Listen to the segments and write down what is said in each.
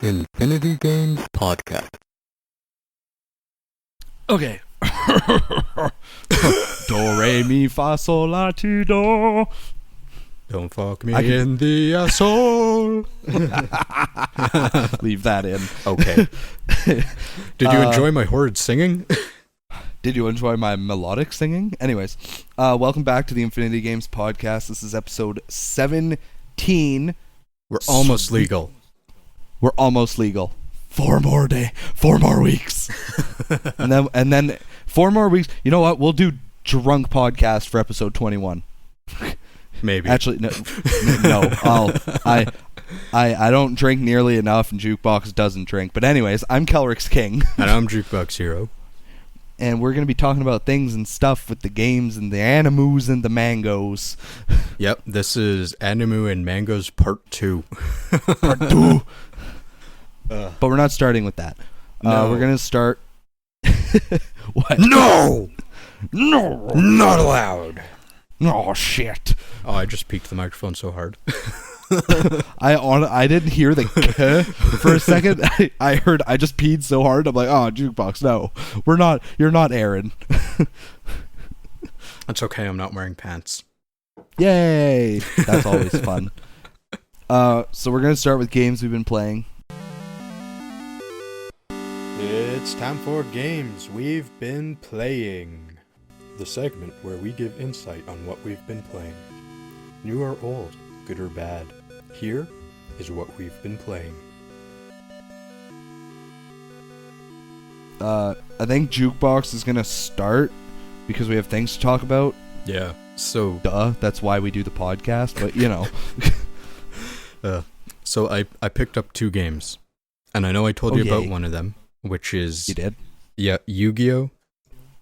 Infinity Games Podcast. Okay. Do, re, mi, fa, sol, la, ti, do. Don't fuck me in the asshole. Leave that in. Okay. Did you enjoy my horrid singing? Did you enjoy my melodic singing? Anyways, welcome back to the Infinity Games Podcast. This is episode 17. We're almost legal. We're almost legal. 4 more weeks. and then 4 more weeks. You know what? We'll do drunk podcast for episode 21. Maybe. Actually, no. I don't drink nearly enough, and Jukebox doesn't drink. But anyways, I'm KelryxsKing. And I'm Jukeboxhero. And we're going to be talking about things and stuff with the games and the animus and the mangos. Yep, this is Animu and Mangoes Part 2. Part 2. But we're not starting with that. No. We're going to start... What? No! Not allowed! Oh, shit. Oh, I just peeked the microphone so hard. I didn't hear the k for a second. I heard I just peed so hard. I'm like, oh, Jukebox, no. You're not Aaron. That's okay, I'm not wearing pants. Yay! That's always fun. So we're going to start with games we've been playing. It's time for games we've been playing. The segment where we give insight on what we've been playing. New or old, good or bad. Here is what we've been playing. I think Jukebox is going to start because we have things to talk about. Yeah, so... Duh, that's why we do the podcast, but you know. So I picked up 2 games. And I know I told you about yay. one of them, which is... You did? Yeah, Yu-Gi-Oh!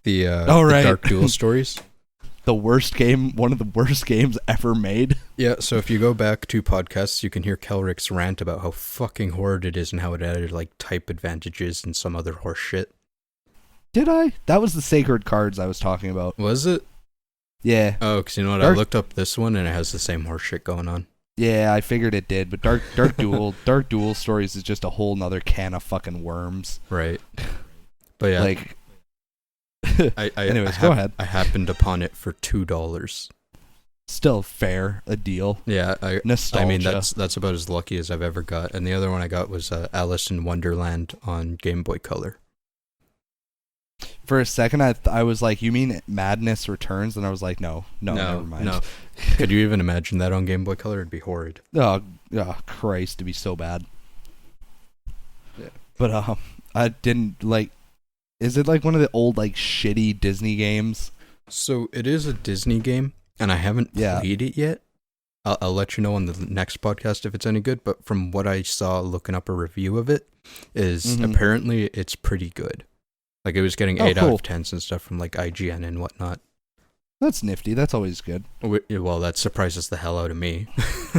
The right. Dark Duel stories. The worst game, one of the worst games ever made. Yeah, so if you go back 2 podcasts, you can hear Kelryx rant about how fucking horrid it is and how it added, like, type advantages and some other horse shit. Did I? That was the sacred cards I was talking about. Was it? Yeah. Oh, because you know what? I looked up this one and it has the same horse shit going on. Yeah, I figured it did, but Dark Duel stories is just a whole nother can of fucking worms. Right. But yeah. Like... Anyways, go ahead. I happened upon it for $2. Still fair, a deal. Yeah, Nostalgia. I mean that's about as lucky as I've ever got. And the other one I got was Alice in Wonderland on Game Boy Color. For a second, I was like, "You mean Madness Returns?" And I was like, "No, never mind." No. Could you even imagine that on Game Boy Color? It'd be horrid. Oh, Christ, it'd be so bad. Yeah. But I didn't like. Is it like one of the old like shitty Disney games? So it is a Disney game, and I haven't played it yet. I'll let you know on the next podcast if it's any good. But from what I saw looking up a review of it, is apparently it's pretty good. Like it was getting 8 out of 10s and stuff from like IGN and whatnot. That's nifty. That's always good. Well, that surprises the hell out of me.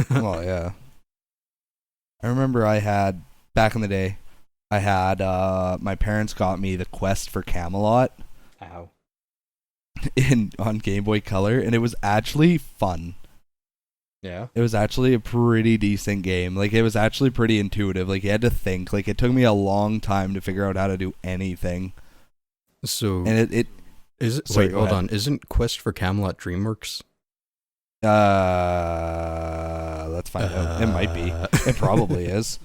Well, yeah. I remember back in the day, my parents got me the Quest for Camelot. Ow. On Game Boy Color, and it was actually fun. Yeah. It was actually a pretty decent game. Like it was actually pretty intuitive. Like you had to think. Like it took me a long time to figure out how to do anything. So and it is it? Sorry, wait, hold on. Isn't Quest for Camelot DreamWorks? Let's find out. It might be. It probably is.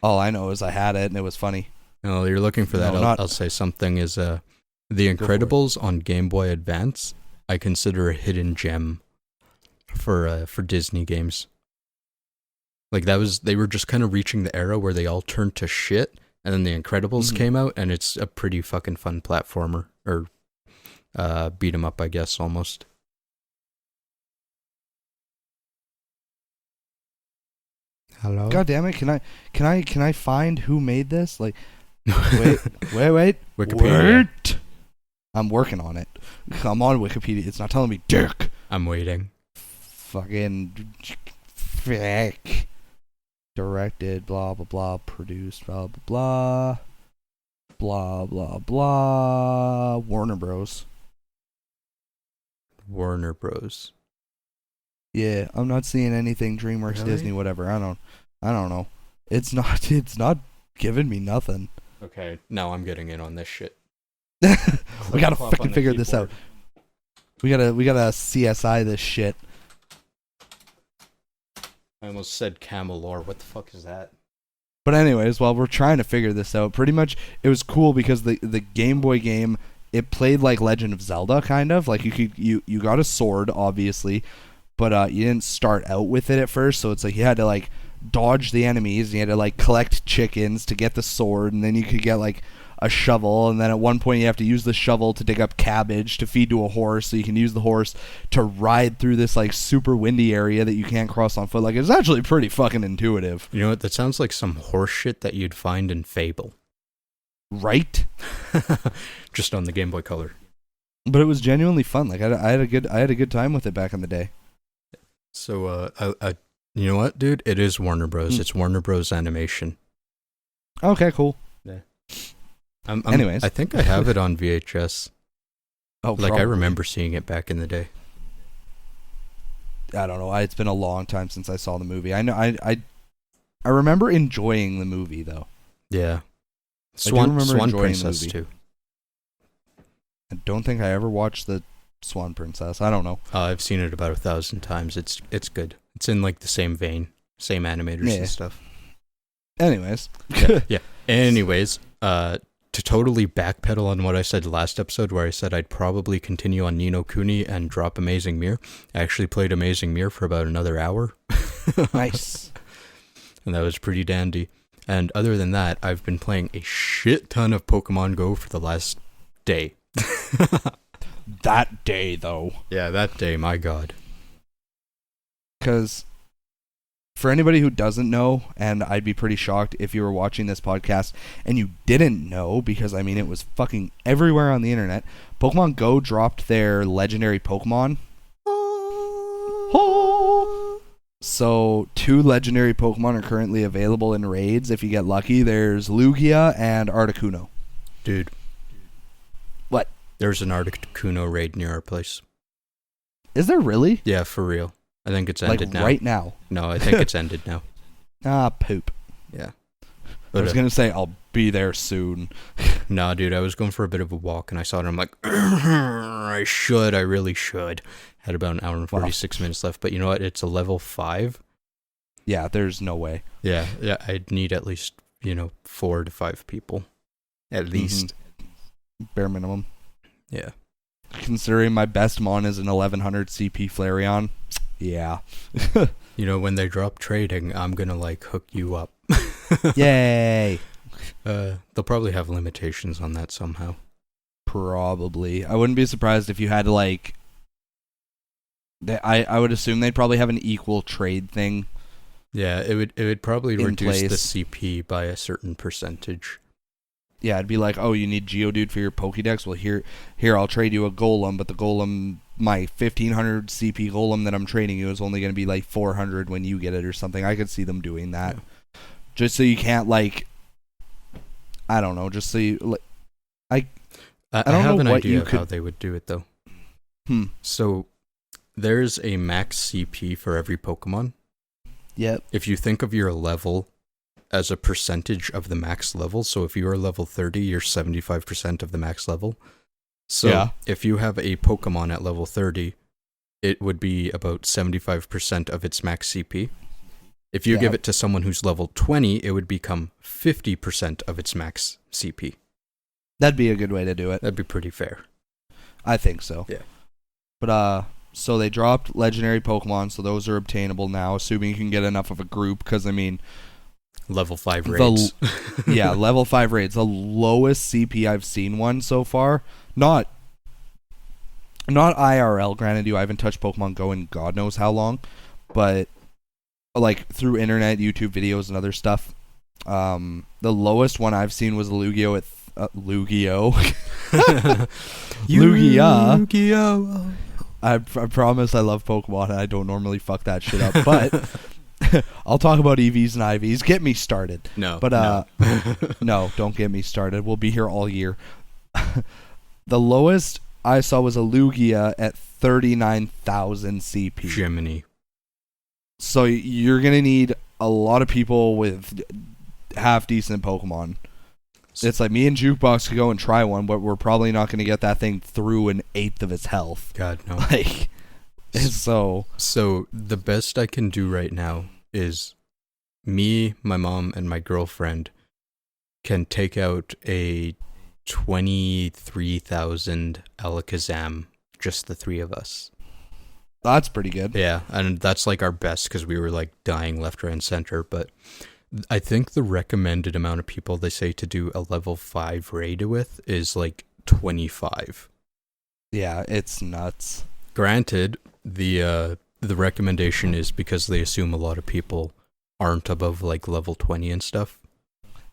All I know is I had it and it was funny. No, you're looking for that. No, I'll say something is The Incredibles on Game Boy Advance. I consider a hidden gem for Disney games. Like they were just kind of reaching the era where they all turned to shit, and then The Incredibles came out, and it's a pretty fucking fun platformer or beat 'em up, I guess almost. Hello? God damn it! Can I find who made this? Like, wait. Wikipedia. Wait. I'm working on it. I'm on Wikipedia. It's not telling me dick. I'm waiting. Fucking frick. Directed, blah blah blah. Produced, blah blah blah. Blah blah blah. Warner Bros. Yeah, I'm not seeing anything DreamWorks, Really? Disney, whatever. I don't know. It's not giving me nothing. Okay, now I'm getting in on this shit. We gotta Flip-flop on fucking the figure this out. keyboard. We gotta CSI this shit. I almost said Camelor. What the fuck is that? But anyways, while we're trying to figure this out, pretty much it was cool because the Game Boy game, it played like Legend of Zelda, kind of. Like you got a sword, obviously, but you didn't start out with it at first, so it's like you had to like dodge the enemies, and you had to like collect chickens to get the sword, and then you could get like a shovel, and then at one point you have to use the shovel to dig up cabbage to feed to a horse, so you can use the horse to ride through this like super windy area that you can't cross on foot. Like, it's actually pretty fucking intuitive. You know what? That sounds like some horse shit that you'd find in Fable. Right? Just on the Game Boy Color. But it was genuinely fun. Like, I had a good time with it back in the day. So, you know what, dude? It is Warner Bros. It's Warner Bros. Animation. Okay, cool. Yeah. Anyways. I think I have it on VHS. Oh, like, probably. I remember seeing it back in the day. I don't know. It's been a long time since I saw the movie. I know. I remember enjoying the movie though. Yeah. remember Swan enjoying the Princess movie. too. I don't think I ever watched the Swan Princess. I don't know. I've seen it about 1,000 times. It's good. It's in like the same vein, same animators and stuff. Anyways. Yeah. Anyways, to totally backpedal on what I said last episode, where I said I'd probably continue on Ni no Kuni and drop Amazing Mirror, I actually played Amazing Mirror for about another hour. Nice. And that was pretty dandy. And other than that, I've been playing a shit ton of Pokemon Go for the last day. That day, though. Yeah, that day, my god. Because for anybody who doesn't know, and I'd be pretty shocked if you were watching this podcast and you didn't know, because I mean it was fucking everywhere on the internet, Pokemon Go dropped their legendary Pokemon. So 2 legendary Pokemon are currently available in raids if you get lucky. There's Lugia and Articuno. Dude. What? There's an Articuno raid near our place. Is there really? Yeah, for real. I think it's ended now. Right now? No, I think it's ended now. Ah, poop. Yeah. I was going to say, I'll be there soon. Nah, dude, I was going for a bit of a walk, and I saw it, and I'm like, I really should. Had about an hour and 46 minutes left, but you know what? It's a level 5. Yeah, there's no way. Yeah, I'd need at least, 4 to 5 people. At least. Bare minimum. Yeah. Considering my best mon is an 1100 CP Flareon. Yeah. When they drop trading, I'm gonna hook you up. Yay. They'll probably have limitations on that somehow. Probably. I wouldn't be surprised if you had to I would assume they'd probably have an equal trade thing. Yeah, it would probably reduce the place. CP by a certain percentage. Yeah, it'd be like, oh, you need Geodude for your Pokédex? Well, here, I'll trade you a Golem, but the Golem, my 1500 CP Golem that I'm trading you is only going to be 400 when you get it or something. I could see them doing that. Yeah. Just so you can't, I don't know, just so you, I don't have know an what idea you of could... how they would do it, though. So, there's a max CP for every Pokemon. Yep. If you think of your level as a percentage of the max level, so if you are level 30, you're 75% of the max level. So if you have a Pokemon at level 30, it would be about 75% of its max CP. If you give it to someone who's level 20, it would become 50% of its max CP. That'd be a good way to do it. That'd be pretty fair. I think so. Yeah. But, so they dropped legendary Pokemon, so those are obtainable now, assuming you can get enough of a group, because, I mean... Level 5 raids. Yeah, level 5 raids. The lowest CP I've seen one so far. Not IRL, granted I haven't touched Pokemon Go in God knows how long, but through internet, YouTube videos and other stuff. The lowest one I've seen was Lugia at Lugia. Lugia. I promise I love Pokemon and I don't normally fuck that shit up, but I'll talk about EVs and IVs. Get me started. No. But no, don't get me started. We'll be here all year. The lowest I saw was a Lugia at 39,000 CP. Jiminy. So you're going to need a lot of people with half decent Pokemon. It's like me and Jukebox could go and try one, but we're probably not going to get that thing through an eighth of its health. God, no. Like, it's so the best I can do right now is me, my mom, and my girlfriend can take out a 23,000 Alakazam, just the three of us. That's pretty good. Yeah, and that's like our best because we were like dying left, right, and center. But I think the recommended amount of people they say to do a level 5 raid with is like 25. Yeah, it's nuts. Granted, the recommendation is because they assume a lot of people aren't above like level 20 and stuff.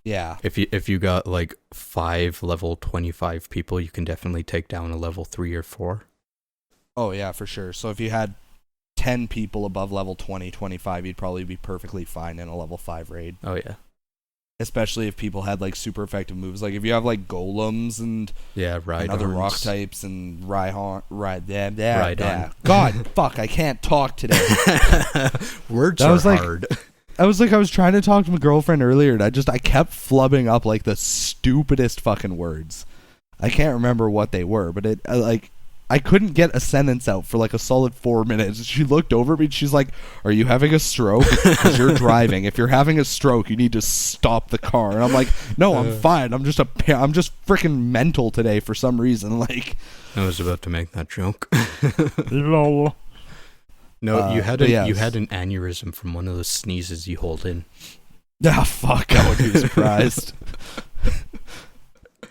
Yeah. If you got like 5 level 25 people, you can definitely take down a level 3 or 4. Oh, yeah, for sure. So if you had 10 people above level 20, 25, you'd probably be perfectly fine in a level 5 raid. Oh, yeah. Especially if people had like super effective moves. Like if you have like golems and other rock types and Rhyhorn. God, fuck, I can't talk today. Words are hard. I was trying to talk to my girlfriend earlier, and I kept flubbing up like the stupidest fucking words. I can't remember what they were, but I couldn't get a sentence out for like a solid 4 minutes. She looked over at me and she's like, "Are you having a stroke? Because you're driving. If you're having a stroke, you need to stop the car." And I'm like, "No, I'm fine. I'm just freaking mental today for some reason." Like, I was about to make that joke. Lol. No, you had an aneurysm from one of those sneezes you hold in. Ah, fuck! I wouldn't be surprised.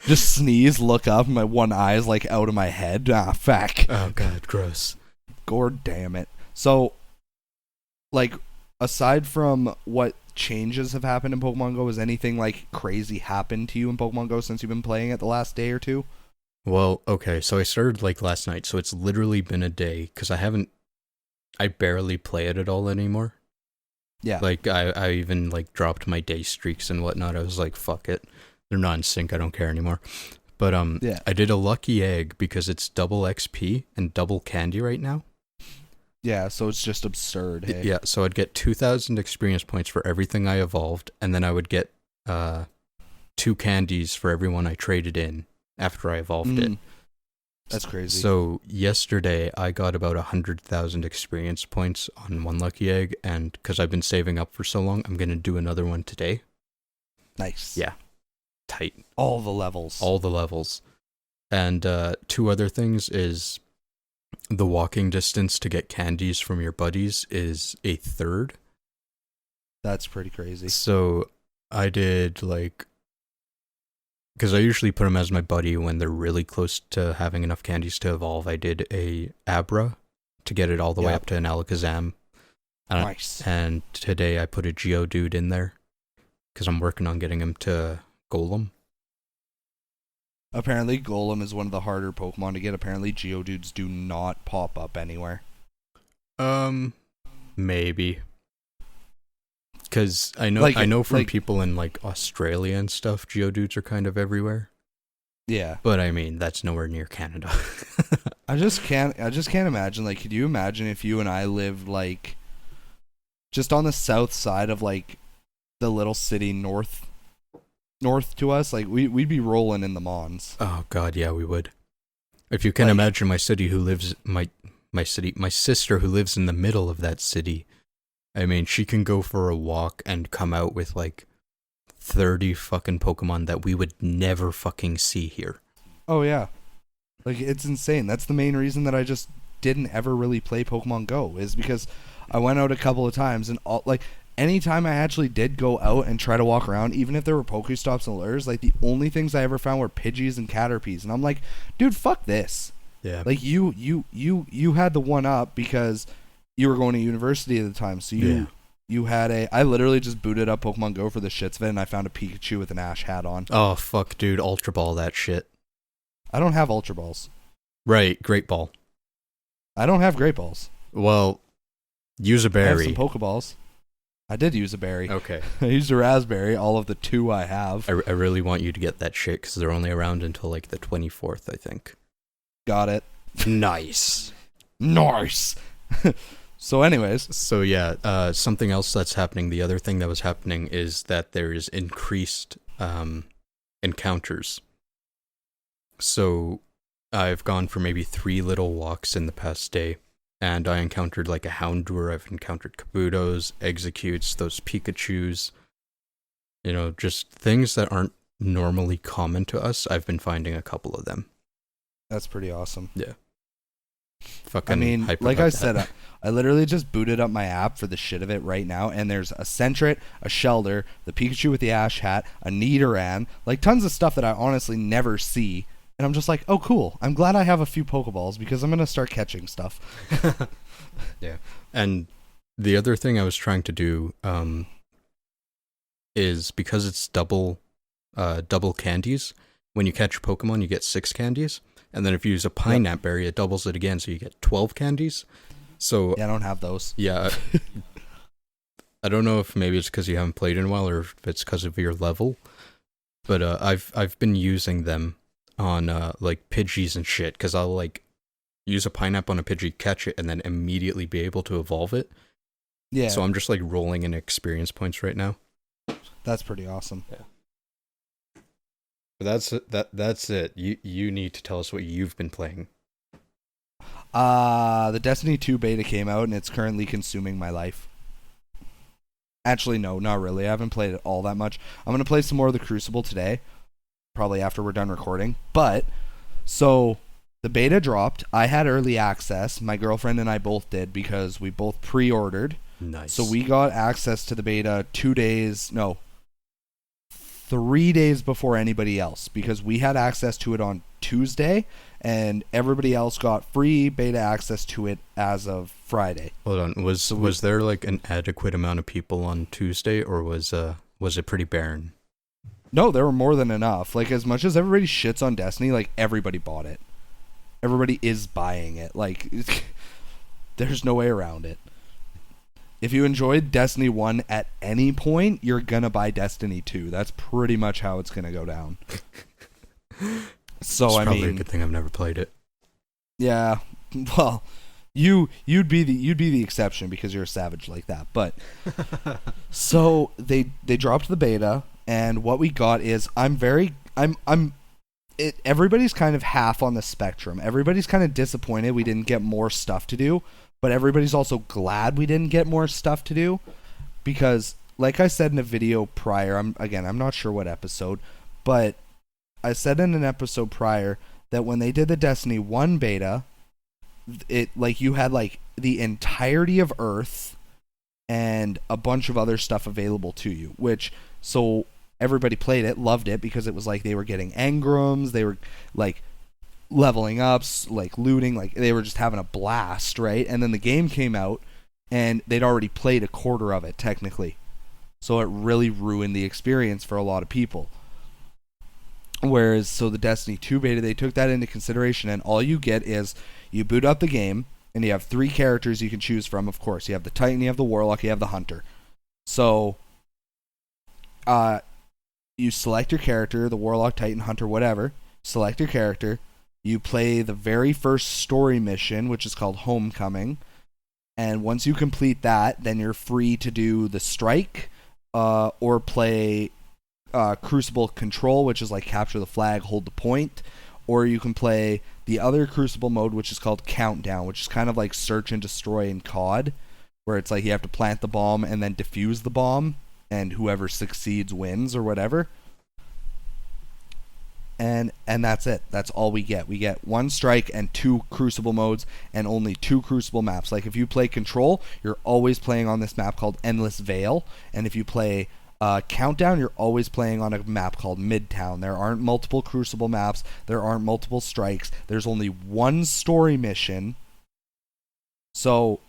Just sneeze, look up, my one eye is like out of my head. Ah, fuck. Oh god, gross. God damn it. So, like, aside from what changes have happened in Pokemon Go, has anything like crazy happened to you in Pokemon Go since you've been playing it the last day or two? Well, okay, so I started like last night, so it's literally been a day because I barely play it at all anymore. Yeah. Like I even like dropped my day streaks and whatnot. I was like, fuck it. They're not in sync. I don't care anymore. But I did a lucky egg because it's double XP and double candy right now. Yeah, so it's just absurd. Hey? Yeah, so I'd get 2,000 experience points for everything I evolved, and then I would get 2 candies for everyone I traded in after I evolved it. That's crazy. So yesterday I got about 100,000 experience points on one lucky egg, and because I've been saving up for so long, I'm going to do another one today. Nice. Yeah. Tight. All the levels. And 2 other things is the walking distance to get candies from your buddies is a third. That's pretty crazy. So I did like, because I usually put them as my buddy when they're really close to having enough candies to evolve. I did a Abra to get it all the way up to an Alakazam. Nice. And today I put a Geodude in there because I'm working on getting him to Golem. Apparently Golem is one of the harder Pokemon to get. Apparently Geodudes do not pop up anywhere. Maybe. Because I know from people in like Australia and stuff, Geodudes are kind of everywhere. Yeah. But I mean, that's nowhere near Canada. I just can't imagine, like, could you imagine if you and I lived like just on the south side of like the little city north to us? Like we'd be rolling in the Mons. Oh god, yeah, we would. If you can imagine my sister who lives in the middle of that city. I mean, she can go for a walk and come out with like 30 fucking Pokemon that we would never fucking see here. Oh yeah. Like, it's insane. That's the main reason that I just didn't ever really play Pokemon Go, is because I went out a couple of times and anytime I actually did go out and try to walk around, even if there were Pokestops and lures, like the only things I ever found were Pidgeys and Caterpies, and I'm like, dude, fuck this. Yeah. Like you had the one up because you were going to university at the time, so you had I literally just booted up Pokemon Go for the shits of it, and I found a Pikachu with an Ash hat on. Oh fuck, dude, Ultra Ball that shit. I don't have Ultra Balls. Right, Great Ball. I don't have Great Balls. Well, use a berry. I have some Pokeballs. I did use a berry. Okay. I used a raspberry, all of the 2 I have. I really want you to get that shit, because they're only around until like the 24th, I think. Got it. Nice. Nice. So anyways. So yeah, something else that's happening, the other thing that was happening is that there is increased encounters. So I've gone for maybe 3 little walks in the past day, and I encountered like a Houndour, I've encountered Kabutos, Executes, those Pikachus, just things that aren't normally common to us. I've been finding a couple of them. That's pretty awesome. Yeah. I mean, like I said, I literally just booted up my app for the shit of it right now, and there's a Sentret, a Shelder, the Pikachu with the Ash Hat, a Nidoran, like tons of stuff that I honestly never see, and I'm just like, oh cool, I'm glad I have a few Pokeballs because I'm going to start catching stuff. Yeah. And the other thing I was trying to do is, because it's double candies, when you catch a Pokemon you get 6 candies. And then if you use a Pineapple Berry, it doubles it again, so you get 12 candies. So yeah, I don't have those. Yeah. I don't know if maybe it's because you haven't played in a while, or if it's because of your level. But I've been using them on like Pidgeys and shit, because I'll like use a Pineapple on a Pidgey, catch it, and then immediately be able to evolve it. Yeah. So I'm just like rolling in experience points right now. That's pretty awesome. Yeah. But that's it. You need to tell us what you've been playing. The Destiny 2 beta came out, and it's currently consuming my life. Actually, no, not really. I haven't played it all that much. I'm going to play some more of the Crucible today, probably after we're done recording. But, so, the beta dropped. I had early access. My girlfriend and I both did, because we both pre-ordered. Nice. So we got access to the beta 3 days before anybody else, because we had access to it on Tuesday, and everybody else got free beta access to it as of Friday. Hold on, was there like an adequate amount of people on Tuesday, or was it pretty barren? No, there were more than enough. Like, as much as everybody shits on Destiny, like, everybody bought it. Everybody is buying it. Like, there's no way around it. If you enjoyed Destiny 1 at any point, you're going to buy Destiny 2. That's pretty much how it's going to go down. So, it's I probably mean, a good thing I've never played it. Yeah. Well, you'd be the exception because you're a savage like that. But so they dropped the beta, and what we got is everybody's kind of half on the spectrum. Everybody's kind of disappointed we didn't get more stuff to do. But everybody's also glad we didn't get more stuff to do, because, like I said in a video prior, I'm not sure what episode, but I said in an episode prior that when they did the Destiny 1 beta, it, like, you had, like, the entirety of Earth and a bunch of other stuff available to you, so everybody played it, loved it, because it was like they were getting engrams, they were, like, leveling up, like looting, like they were just having a blast, right? And then the game came out, and they'd already played a quarter of it technically, so it really ruined the experience for a lot of people. Whereas, so the Destiny 2 beta, they took that into consideration, and all you get is you boot up the game, and you have 3 characters you can choose from. Of course, you have the Titan, you have the Warlock, you have the Hunter. So you select your character, the Warlock, Titan, Hunter, whatever. Select your character. You play the very first story mission, which is called Homecoming. And once you complete that, then you're free to do the Strike, or play Crucible Control, which is like capture the flag, hold the point. Or you can play the other Crucible mode, which is called Countdown, which is kind of like Search and Destroy in COD, where it's like you have to plant the bomb and then defuse the bomb, and whoever succeeds wins or whatever. And that's it. That's all we get. We get 1 Strike and 2 Crucible modes, and only 2 Crucible maps. Like, if you play Control, you're always playing on this map called Endless Vale, and if you play Countdown, you're always playing on a map called Midtown. There aren't multiple Crucible maps. There aren't multiple strikes. There's only 1 story mission. So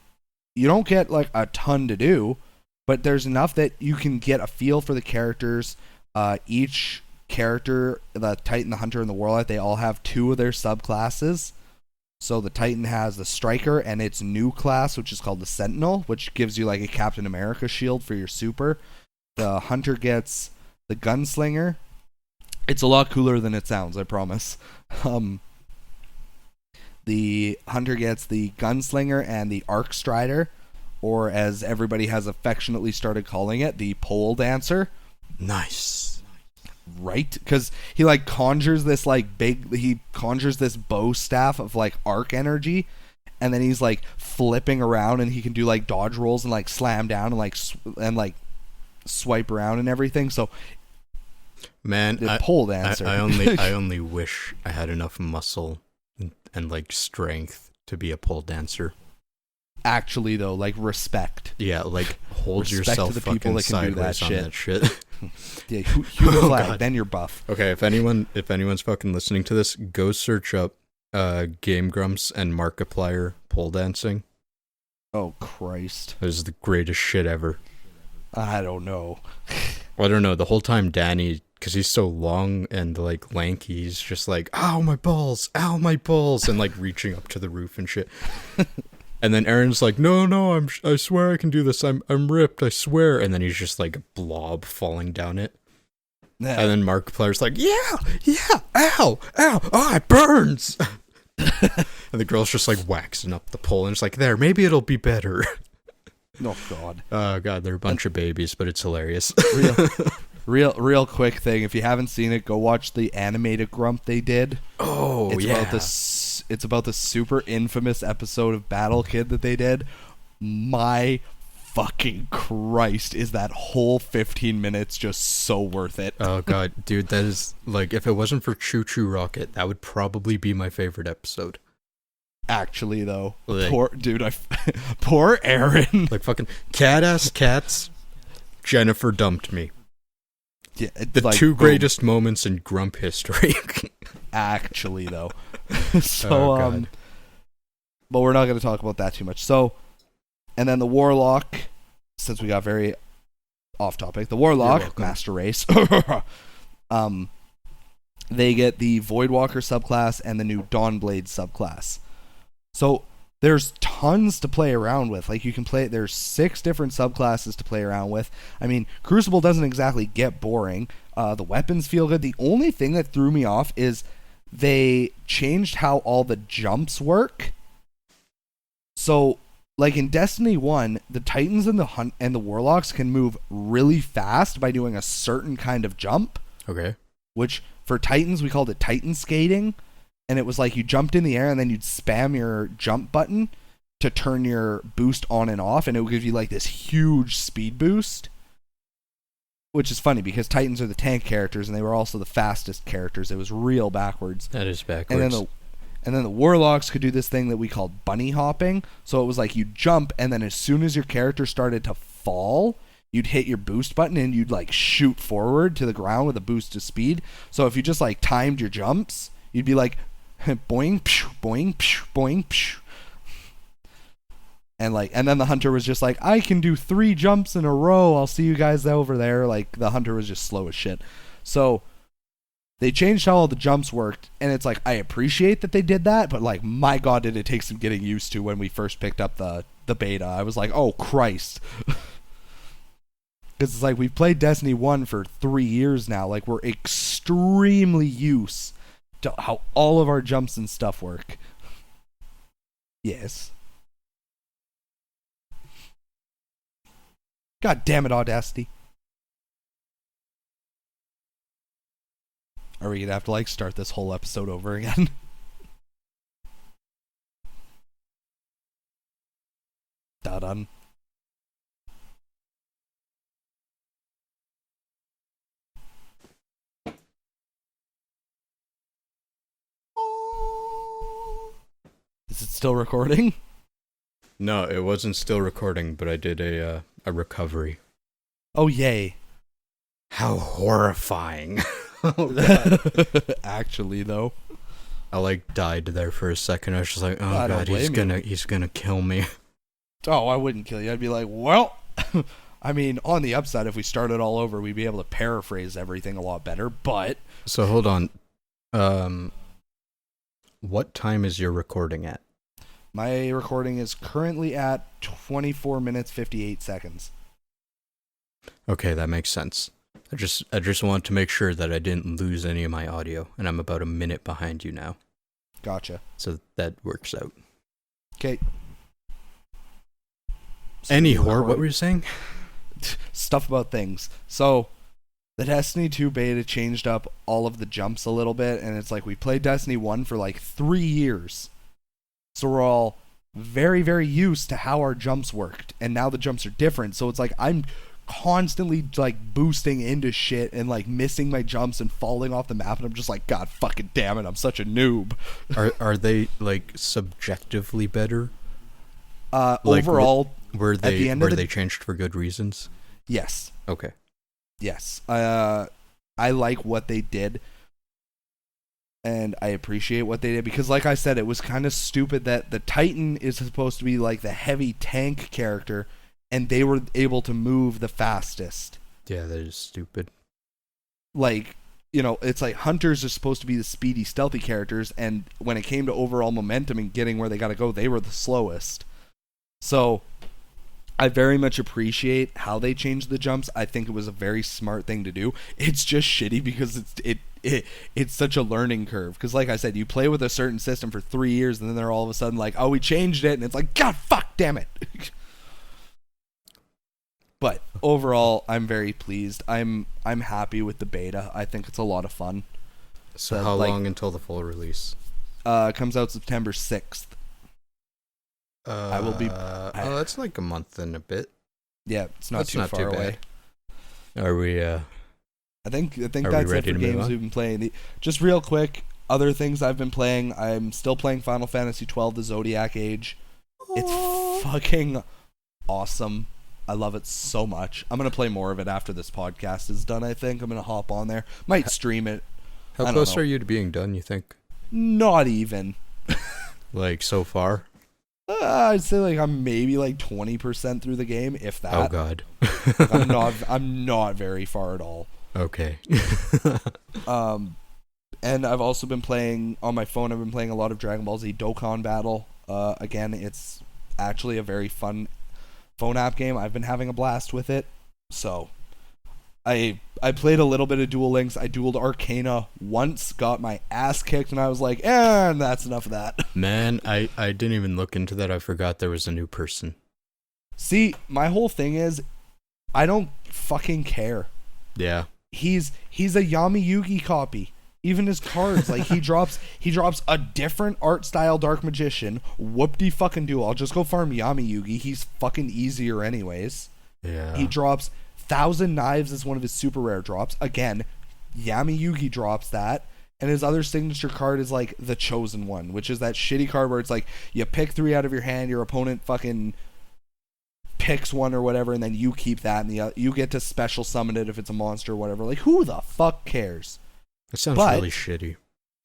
you don't get like a ton to do, but there's enough that you can get a feel for the characters. Each character, the Titan, the Hunter, and the Warlock, they all have 2 of their subclasses. So the Titan has the Striker and its new class, which is called the Sentinel, which gives you like a Captain America shield for your super. The Hunter gets the Gunslinger. It's a lot cooler than it sounds, I promise. The Hunter gets the Gunslinger and the Arc Strider. or as everybody has affectionately started calling it, the pole dancer. Nice. Right? Because he like conjures this bow staff of like arc energy, and then he's like flipping around, and he can do like dodge rolls and like slam down and like swipe around and everything. So man, the pole dancer. I only wish I had enough muscle and like strength to be a pole dancer. Actually, though, like respect. Yeah, like hold Respect yourself to the people fucking that can do that sideways on shit. that shit. Yeah, human Oh, flag. God. Then you're buff. Okay, if anyone's fucking listening to this, go search up Game Grumps and Markiplier pole dancing. Oh Christ! It was the greatest shit ever. I don't know. Well, I don't know. The whole time Danny, because he's so long and like lanky, he's just like, ow my balls, and like reaching up to the roof and shit. And then Aaron's like, no, I swear I can do this. I'm ripped, I swear. And then he's just like a blob falling down it. Yeah. And then Markiplier's like, yeah, ow, oh, it burns. And the girl's just like waxing up the pole, and it's like, there, maybe it'll be better. Oh God. Oh God, they're a bunch of babies, but it's hilarious. Real quick thing. If you haven't seen it, go watch the animated Grump they did. Oh, It's about the super infamous episode of Battle Kid that they did. My fucking Christ, is that whole 15 minutes just so worth it? Oh God, dude, that is like, if it wasn't for Choo Choo Rocket, that would probably be my favorite episode. Actually, though, Like- poor Aaron. Like fucking cat-ass cats. Jennifer dumped me. Yeah, The like, two boom. greatest moments in Grump history. Actually, though. So, Oh, God. but we're not going to talk about that too much. So, and then the Warlock, since we got very off topic, the You're Warlock, welcome. Master Race, they get the Voidwalker subclass and the new Dawnblade subclass. So, there's tons to play around with. Like, you can play, there's 6 different subclasses to play around with. I mean, Crucible doesn't exactly get boring. The weapons feel good. The only thing that threw me off is they changed how all the jumps work. So, like in Destiny 1, the Titans and the Warlocks can move really fast by doing a certain kind of jump, Okay. which for Titans we called it Titan skating, and it was like you jumped in the air and then you'd spam your jump button to turn your boost on and off, and it would give you like this huge speed boost. Which is funny because Titans are the tank characters and they were also the fastest characters. It was real backwards. That is backwards. And then the Warlocks could do this thing that we called bunny hopping. So it was like you jump, and then as soon as your character started to fall, you'd hit your boost button and you'd like shoot forward to the ground with a boost of speed. So if you just like timed your jumps, you'd be like boing, psh, boing, psh, boing, psh. And then the hunter was just like, I can do 3 jumps in a row. I'll see you guys over there. Like, the hunter was just slow as shit. So they changed how all the jumps worked, and it's like, I appreciate that they did that, but like, my God, did it take some getting used to when we first picked up the beta. I was like, oh Christ. Because it's like, we've played Destiny 1 for 3 years now. Like, we're extremely used to how all of our jumps and stuff work. Yes. God damn it, Audacity. Are we gonna have to like start this whole episode over again? Done. Is it still recording? No, it wasn't still recording, but I did a recovery. Oh, yay. How horrifying. Oh, God. Actually, though. I like died there for a second. I was just like, oh I don't God, he's blame you. gonna kill me. Oh, I wouldn't kill you. I'd be like, well, I mean, on the upside, if we started all over, we'd be able to paraphrase everything a lot better, but So hold on. What time is your recording at? my recording is currently at 24 minutes, 58 seconds. Okay, that makes sense. I just wanted to make sure that I didn't lose any of my audio, and I'm about a minute behind you now. Gotcha. So that works out. Okay. What were you saying? Stuff about things. So, the Destiny 2 beta changed up all of the jumps a little bit, and it's like we played Destiny 1 for like 3 years. So we're all very, very used to how our jumps worked, and now the jumps are different. So it's like I'm constantly like boosting into shit and like missing my jumps and falling off the map, and I'm just like, God fucking damn it, I'm such a noob. Are they like subjectively better? Like, overall, were they changed for good reasons? Yes. Okay. Yes. I like what they did, and I appreciate what they did, because like I said, it was kind of stupid that the Titan is supposed to be like the heavy tank character, and they were able to move the fastest. Yeah, that is stupid. Like, you know, it's like hunters are supposed to be the speedy, stealthy characters, and when it came to overall momentum and getting where they got to go, they were the slowest. So I very much appreciate how they changed the jumps. I think it was a very smart thing to do. It's just shitty because it's such a learning curve. Because like I said, you play with a certain system for 3 years, and then they're all of a sudden like, oh, we changed it, and it's like, God, fuck, damn it. But overall, I'm very pleased. I'm happy with the beta. I think it's a lot of fun. So how long until the full release? It comes out September 6th. I will be. That's like a month and a bit. Yeah, it's not too far away. Are we? I think that's it for games we've been playing. Just real quick, other things I've been playing. I'm still playing Final Fantasy 12: The Zodiac Age. It's fucking awesome. I love it so much. I'm gonna play more of it after this podcast is done. I think I'm gonna hop on there. Might stream it. How close are you to being done, you think? Not even. Like so far? I'd say like I'm maybe like 20% through the game, if that. Oh God. I'm not very far at all. Okay. And I've also been playing on my phone. I've been playing a lot of Dragon Ball Z Dokkan Battle. Again, it's actually a very fun phone app game. I've been having a blast with it. So I played a little bit of Duel Links. I dueled Arcana once, got my ass kicked, and I was like, and that's enough of that. Man, I didn't even look into that. I forgot there was a new person. See, my whole thing is, I don't fucking care. Yeah. He's a Yami Yugi copy. Even his cards, like he drops a different art style Dark Magician. Whoop-de-fucking-do. I'll just go farm Yami Yugi. He's fucking easier anyways. Yeah. He drops 1,000 Knives as one of his super rare drops. Again, Yami Yugi drops that. And his other signature card is like the Chosen One, which is that shitty card where it's like you pick 3 out of your hand, your opponent fucking picks one or whatever, and then you keep that, and you get to special summon it if it's a monster or whatever. Like, who the fuck cares? It sounds really shitty.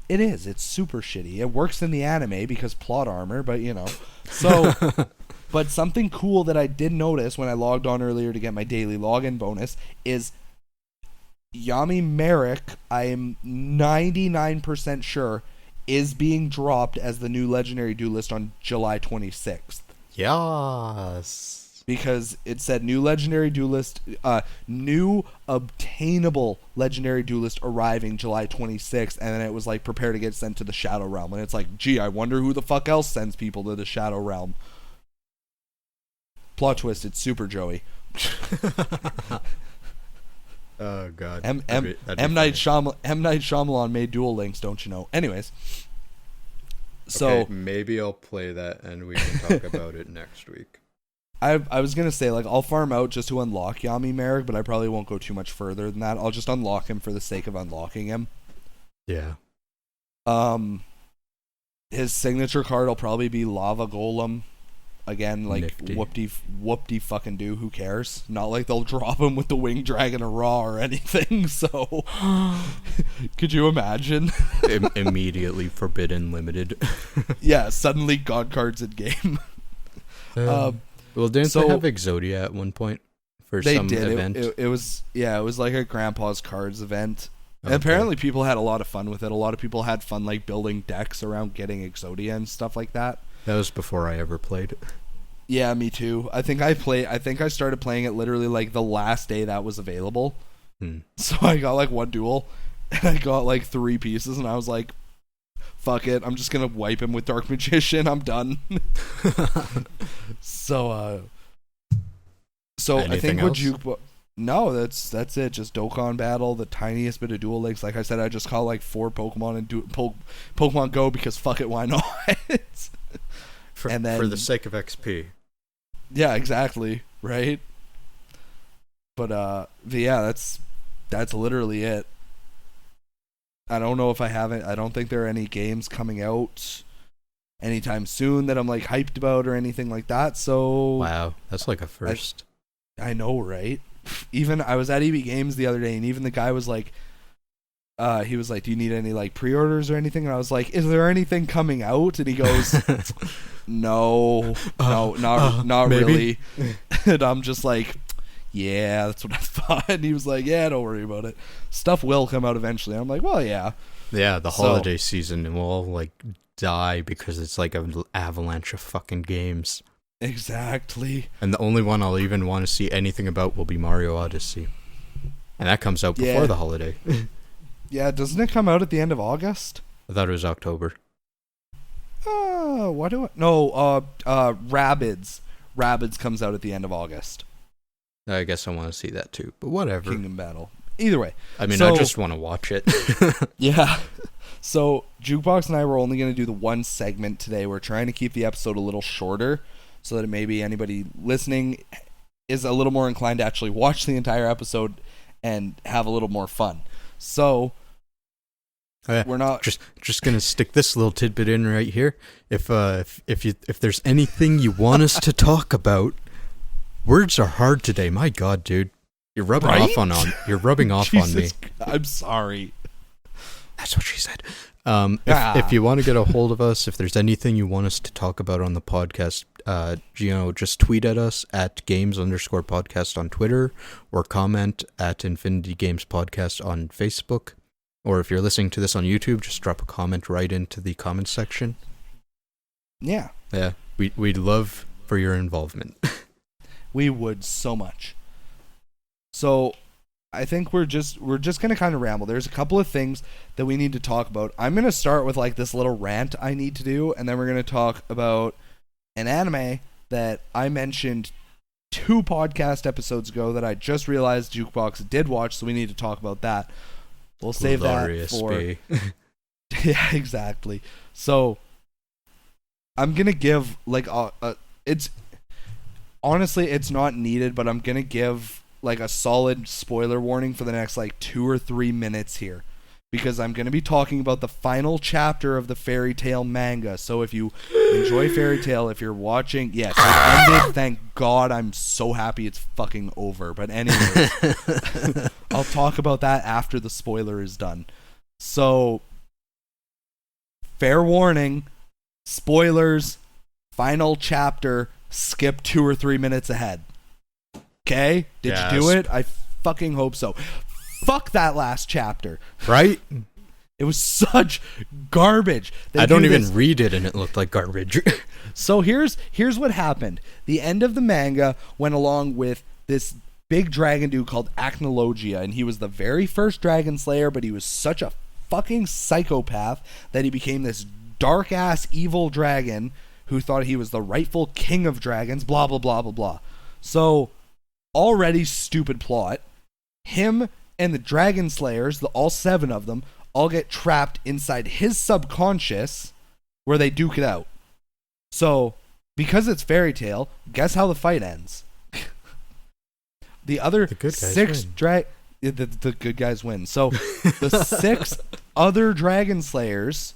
It is. It's super shitty. It works in the anime because plot armor, but you know. So, but something cool that I did notice when I logged on earlier to get my daily login bonus is Yami Merrick, I am 99% sure, is being dropped as the new Legendary Duelist on July 26th. Yes. Because it said new Legendary Duelist, new obtainable Legendary Duelist arriving July 26th, and then it was like, prepare to get sent to the Shadow Realm. And it's like, gee, I wonder who the fuck else sends people to the Shadow Realm. Plot twist, it's Super Joey. Oh God. M. Night Shyamalan made Duel Links, don't you know? Anyways. So okay, maybe I'll play that and we can talk about it next week. I was going to say, like, I'll farm out just to unlock Yami Merrick, but I probably won't go too much further than that. I'll just unlock him for the sake of unlocking him. Yeah. His signature card will probably be Lava Golem. Again, like, whoop-de fucking do, who cares? Not like they'll drop him with the Winged Dragon or Raw or anything, so... Could you imagine? Immediately forbidden limited. Yeah, suddenly God cards in game. Well, didn't they have Exodia at one point for some event? It was like a Grandpa's Cards event. Okay. And apparently people had a lot of fun with it. A lot of people had fun like building decks around getting Exodia and stuff like that. That was before I ever played. Yeah, me too. I think I started playing it literally like the last day that was available. So I got like one duel and I got like 3 pieces and I was like, fuck it, I'm just gonna wipe him with Dark Magician, I'm done. So So Anything I think else? what no, that's it. Just Dokkan Battle, the tiniest bit of Duel Links. Like I said, I just call like 4 Pokemon and Pokemon Go because fuck it, why not? For the sake of XP. Yeah, exactly. Right. But yeah, that's literally it. I don't know if I don't think there are any games coming out anytime soon that I'm like hyped about or anything like that. So Wow, that's like a first. I know, right? Even I was at EB Games the other day, and even the guy was like, he was like, "Do you need any like pre-orders or anything?" And I was like, "Is there anything coming out?" And he goes, "No, not maybe. really." And I'm just like, "Yeah, that's what I thought." And he was like, "Yeah, don't worry about it. Stuff will come out eventually." And I'm like, "Well, yeah." Yeah, the holiday season, and we'll all like die because it's like an avalanche of fucking games. Exactly. And the only one I'll even want to see anything about will be Mario Odyssey. And that comes out before the holiday. Yeah, doesn't it come out at the end of August? I thought it was October. What do I... No, Rabbids. Rabbids comes out at the end of August. I guess I want to see that too, but whatever. Kingdom Battle. Either way. I mean, I just want to watch it. Yeah. So, Jukebox and I were only going to do the one segment today. We're trying to keep the episode a little shorter so that maybe anybody listening is a little more inclined to actually watch the entire episode and have a little more fun. So, we're not just gonna stick this little tidbit in right here. If there's anything you want us to talk about, words are hard today. My God, dude, you're rubbing off on you're rubbing off on me. I'm sorry. That's what she said. If you want to get a hold of us, if there's anything you want us to talk about on the podcast, just tweet at us at games_podcast on Twitter, or comment at Infinity Games Podcast on Facebook. Or if you're listening to this on YouTube, just drop a comment right into the comments section. Yeah. Yeah. We'd love for your involvement. We would so much. So I think we're just gonna kind of ramble. There's a couple of things that we need to talk about. I'm gonna start with like this little rant I need to do, and then we're gonna talk about an anime that I mentioned 2 podcast episodes ago that I just realized Jukebox did watch, so we need to talk about that. We'll save Glorious that for... be. Yeah, exactly. So I'm gonna give like it's honestly it's not needed, but I'm gonna give like a solid spoiler warning for the next like 2 or 3 minutes here, because I'm going to be talking about the final chapter of the Fairy Tail manga. So if you enjoy Fairy Tail, if you're watching, yes, it ended. Thank God. I'm so happy it's fucking over. But anyways, I'll talk about that after the spoiler is done. So, fair warning, spoilers, final chapter, skip 2 or 3 minutes ahead. Okay? Did you do it? I fucking hope so. Fuck that last chapter. Right? It was such garbage. I don't even read it and it looked like garbage. So here's what happened. The end of the manga went along with this big dragon dude called Acnologia, and he was the very first dragon slayer, but he was such a fucking psychopath that he became this dark ass evil dragon who thought he was the rightful king of dragons, blah blah blah blah blah. So already stupid plot. Him and the dragon slayers, all 7 of them, all get trapped inside his subconscious where they duke it out. So, because it's Fairy Tail, guess how the fight ends? The other 6 the good guys win. So, the 6 other dragon slayers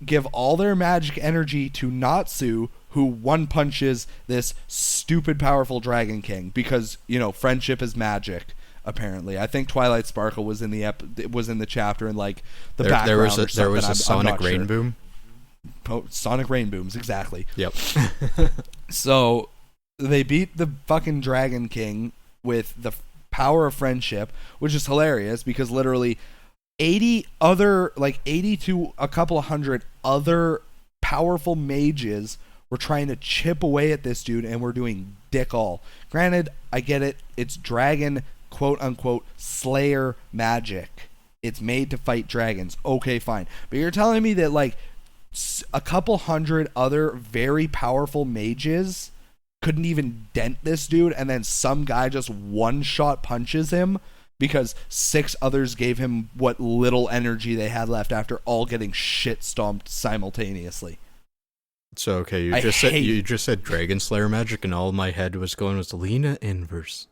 give all their magic energy to Natsu, who one punches this stupid powerful Dragon King because, friendship is magic. Apparently, I think Twilight Sparkle was in the chapter, and like the background. There was a Sonic Rain Boom. Sonic Rain Booms, exactly. Yep. So they beat the fucking Dragon King with the power of friendship, which is hilarious because literally 80 to a couple of hundred other powerful mages were trying to chip away at this dude, and we're doing dick all. Granted, I get it. It's dragon, quote unquote, slayer magic. It's made to fight dragons. Okay, fine. But you're telling me that like a couple hundred other very powerful mages couldn't even dent this dude, and then some guy just one-shot punches him because 6 others gave him what little energy they had left after all getting shit stomped simultaneously. So okay, you just said Dragon Slayer magic, and all my head was going was Lena Inverse.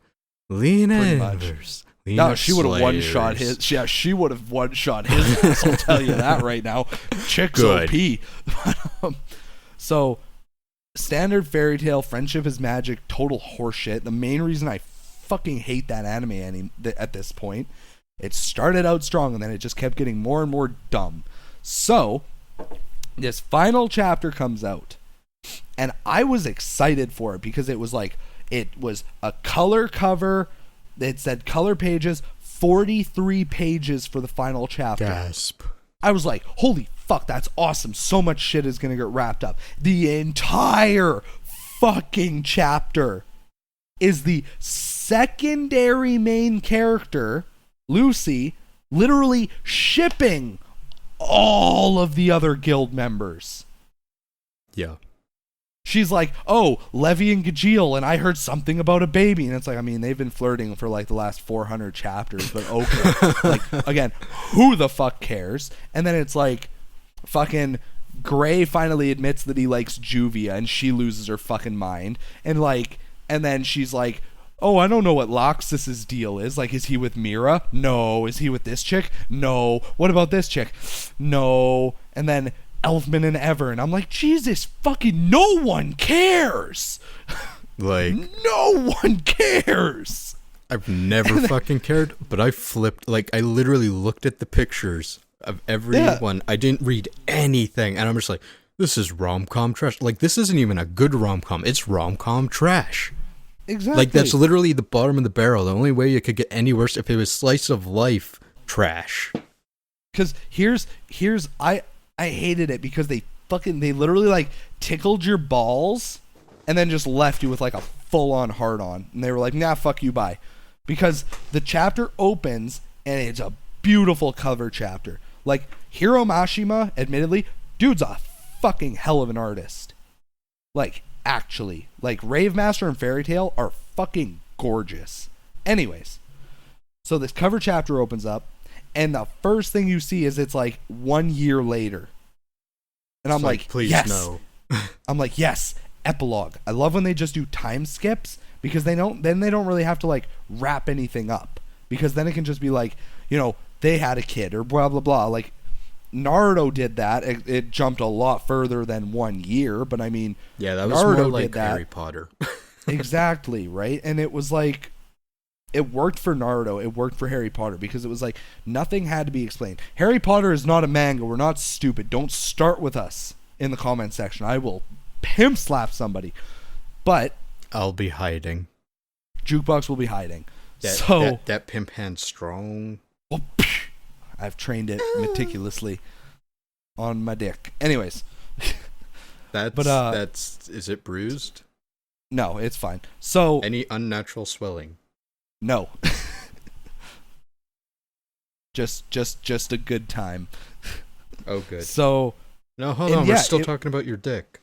Lena Inverse. Lena No, she would have one-shot his. Yeah, she would have one-shot his ass, I'll tell you that right now. Chick's Good. OP. So, standard fairy tale, friendship is magic, total horseshit. The main reason I fucking hate that anime at this point, it started out strong and then it just kept getting more and more dumb. So, this final chapter comes out, and I was excited for it because it was a color cover. It said color pages, 43 pages for the final chapter. Gasp. I was like, holy fuck, that's awesome. So much shit is going to get wrapped up. The entire fucking chapter is the secondary main character, Lucy, literally shipping all of the other guild members. Yeah. She's like, oh, Levy and Gajeel, and I heard something about a baby. And it's like, I mean, they've been flirting for like the last 400 chapters, but okay. Like, again, who the fuck cares? And then it's like, fucking Gray finally admits that he likes Juvia, and she loses her fucking mind. And then she's like, oh, I don't know what Loxus's deal is. Like, is he with Mira? No. Is he with this chick? No. What about this chick? No. And then Elfman and Ever, and I'm like, Jesus fucking, no one cares. Like, no one cares. I've never fucking cared, but I flipped, like, I literally looked at the pictures of everyone. Yeah. I didn't read anything, and I'm just like, this is rom-com trash. Like, this isn't even a good rom-com. It's rom-com trash. Exactly. Like, that's literally the bottom of the barrel. The only way you could get any worse if it was slice of life trash. Because here's I hated it because they literally like tickled your balls and then just left you with like a full-on hard-on. And they were like, nah, fuck you, bye. Because the chapter opens and it's a beautiful cover chapter. Like, Hiro Mashima, admittedly, dude's a fucking hell of an artist. Like, actually. Like, Rave Master and Fairy Tail are fucking gorgeous. Anyways, so this cover chapter opens up, and the first thing you see is it's like 1 year later. And I'm like, please, yes. No. I'm like, yes, epilogue. I love when they just do time skips because they don't really have to like wrap anything up, because then it can just be like, you know, they had a kid or blah, blah, blah. Like, Naruto did that. It jumped a lot further than 1 year, but I mean, yeah, that was Naruto more like did that. Harry Potter. Exactly, right? And it was like, it worked for Naruto, it worked for Harry Potter, because it was like, nothing had to be explained. Harry Potter is not a manga, we're not stupid. Don't start with us in the comment section. I will pimp slap somebody. But I'll be hiding. Jukebox will be hiding. That pimp hand's strong. I've trained it meticulously on my dick. Anyways. Is it bruised? No, it's fine. So any unnatural swelling? No. just a good time. Oh, good. So no, hold on. We're still talking about your dick.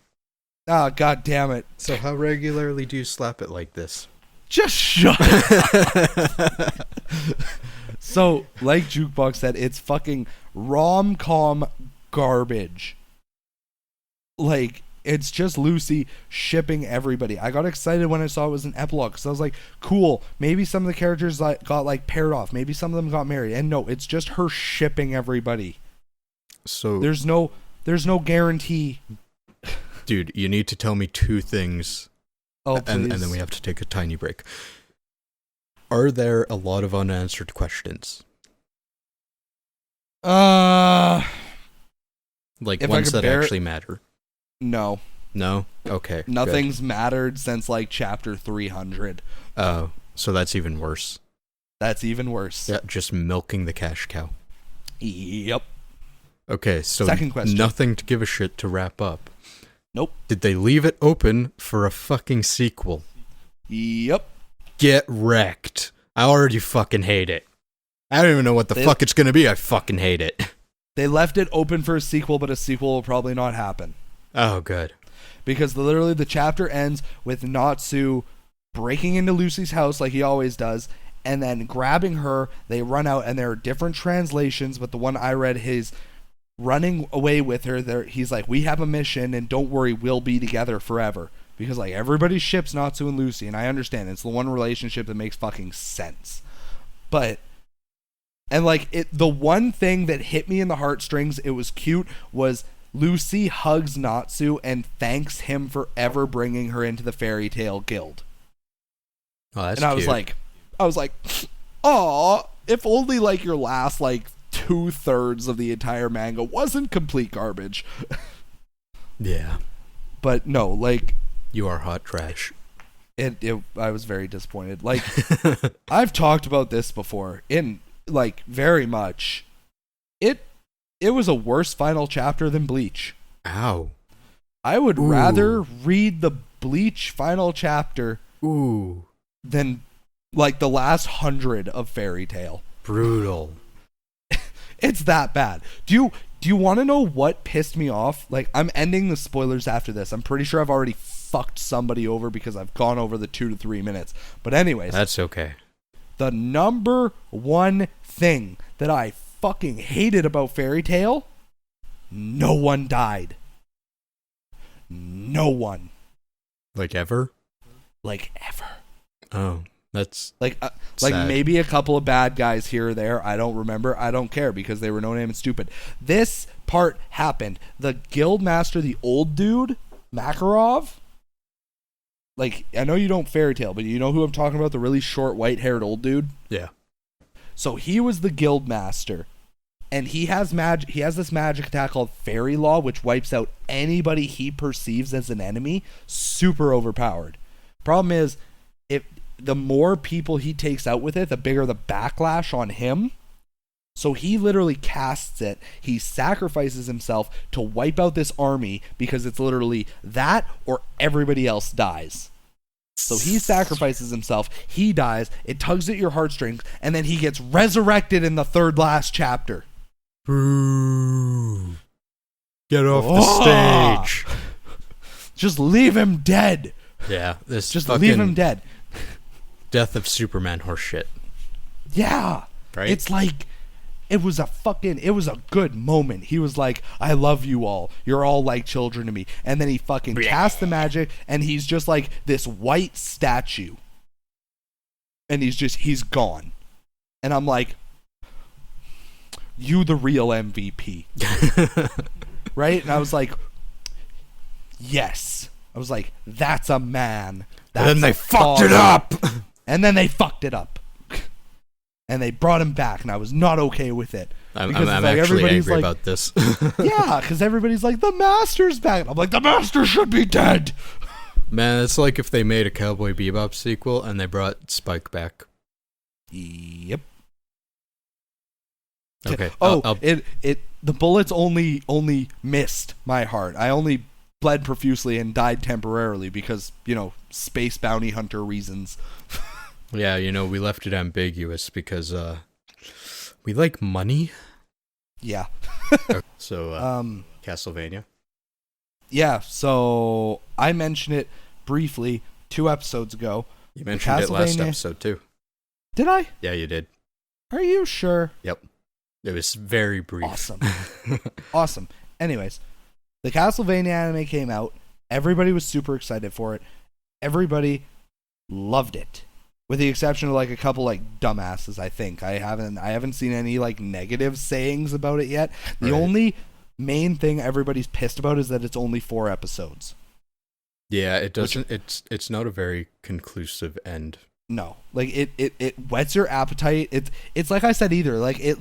Ah, god damn it. So how regularly do you slap it like this? Just shut up. So, like Jukebox said, it's fucking rom-com garbage. Like, it's just Lucy shipping everybody. I got excited when I saw it was an epilogue, because I was like, cool, maybe some of the characters got like paired off, maybe some of them got married. And no, it's just her shipping everybody. So there's no guarantee. Dude, you need to tell me two things. Oh, and then we have to take a tiny break. Are there a lot of unanswered questions? Like ones that actually matter? No. No? Okay. Nothing's mattered since like chapter 300. Oh, so that's even worse. That's even worse. Yeah, just milking the cash cow. Yep. Okay, so second question. Nothing to give a shit to wrap up. Nope. Did they leave it open for a fucking sequel? Yep. Get wrecked. I already fucking hate it. I don't even know what the fuck it's gonna be. I fucking hate it. They left it open for a sequel, but a sequel will probably not happen. Oh, good. because literally the chapter ends with Natsu breaking into Lucy's house like he always does, and then grabbing her. They run out, and there are different translations, but the one I read, his running away with her, there he's like, we have a mission, and don't worry, we'll be together forever. Because like everybody ships Natsu and Lucy, and I understand it's the one relationship that makes fucking sense. But and like the one thing that hit me in the heartstrings, it was cute, was Lucy hugs Natsu and thanks him for ever bringing her into the fairy tale guild. Oh, that's and I cute. was like, aw, if only like your last like 2/3 of the entire manga wasn't complete garbage. Yeah. But no, like, You are hot trash. I was very disappointed. Like, I've talked about this before, in like very much. It was a worse final chapter than Bleach. Ow. I would Ooh. rather read the Bleach final chapter Ooh. than like the last 100 of Fairy Tail. Brutal. It's that bad. Do you want to know what pissed me off? Like, I'm ending the spoilers after this. I'm pretty sure I've already fucked somebody over because I've gone over the 2 to 3 minutes. But anyways, That's okay. the number one thing that I fucking hated about Fairy Tail, no one died. No one. Like ever? Like ever. Oh, that's Like sad. maybe a couple of bad guys here or there. I don't remember. I don't care because they were no name and stupid. This part happened. The guild master, the old dude, Makarov. Like, I know you don't Fairy Tail, but you know who I'm talking about? The really short, white-haired old dude. Yeah. So he was the guild master, and he has He has this magic attack called Fairy Law, which wipes out anybody he perceives as an enemy. Super overpowered. Problem is, if the more people he takes out with it, the bigger the backlash on him. So he literally casts it. He sacrifices himself to wipe out this army because it's literally that or everybody else dies. So he sacrifices himself. He dies. It tugs at your heartstrings, and then he gets resurrected in the third last chapter. Boo. Get off Oh! the stage. Just leave him dead. Yeah, this Just fucking leave him dead. Death of Superman horse shit. Yeah. Right? It's like, it was a good moment. He was like, I love you all. You're all like children to me. And then he fucking casts the magic, and he's just like this white statue. And he's gone. And I'm like, you the real MVP. Right? And I was like, yes. I was like, that's a man. And then they a fucked it father. up. And then they fucked it up. And they brought him back, and I was not okay with it. I'm Because it's like actually everybody's angry like, about this. yeah, because everybody's like, the Master's back. And I'm like, the Master should be dead. Man, it's like if they made a Cowboy Bebop sequel and they brought Spike back. Yep. Okay. Oh, the bullets only missed my heart. I only bled profusely and died temporarily because, space bounty hunter reasons. Yeah, we left it ambiguous because we like money. Yeah. So, Castlevania. Yeah, so I mentioned it briefly 2 episodes ago. You mentioned it last Castlevania- episode too. Did I? Yeah, you did. Are you sure? Yep. It was very brief. Awesome. Awesome. Anyways, the Castlevania anime came out. Everybody was super excited for it. Everybody loved it. With the exception of like a couple like dumbasses, I think. I haven't seen any like negative sayings about it yet. The Right. only main thing everybody's pissed about is that it's only 4 episodes. Yeah, it doesn't. It's not a very conclusive end. No, like it whets your appetite. It's like I said, either like it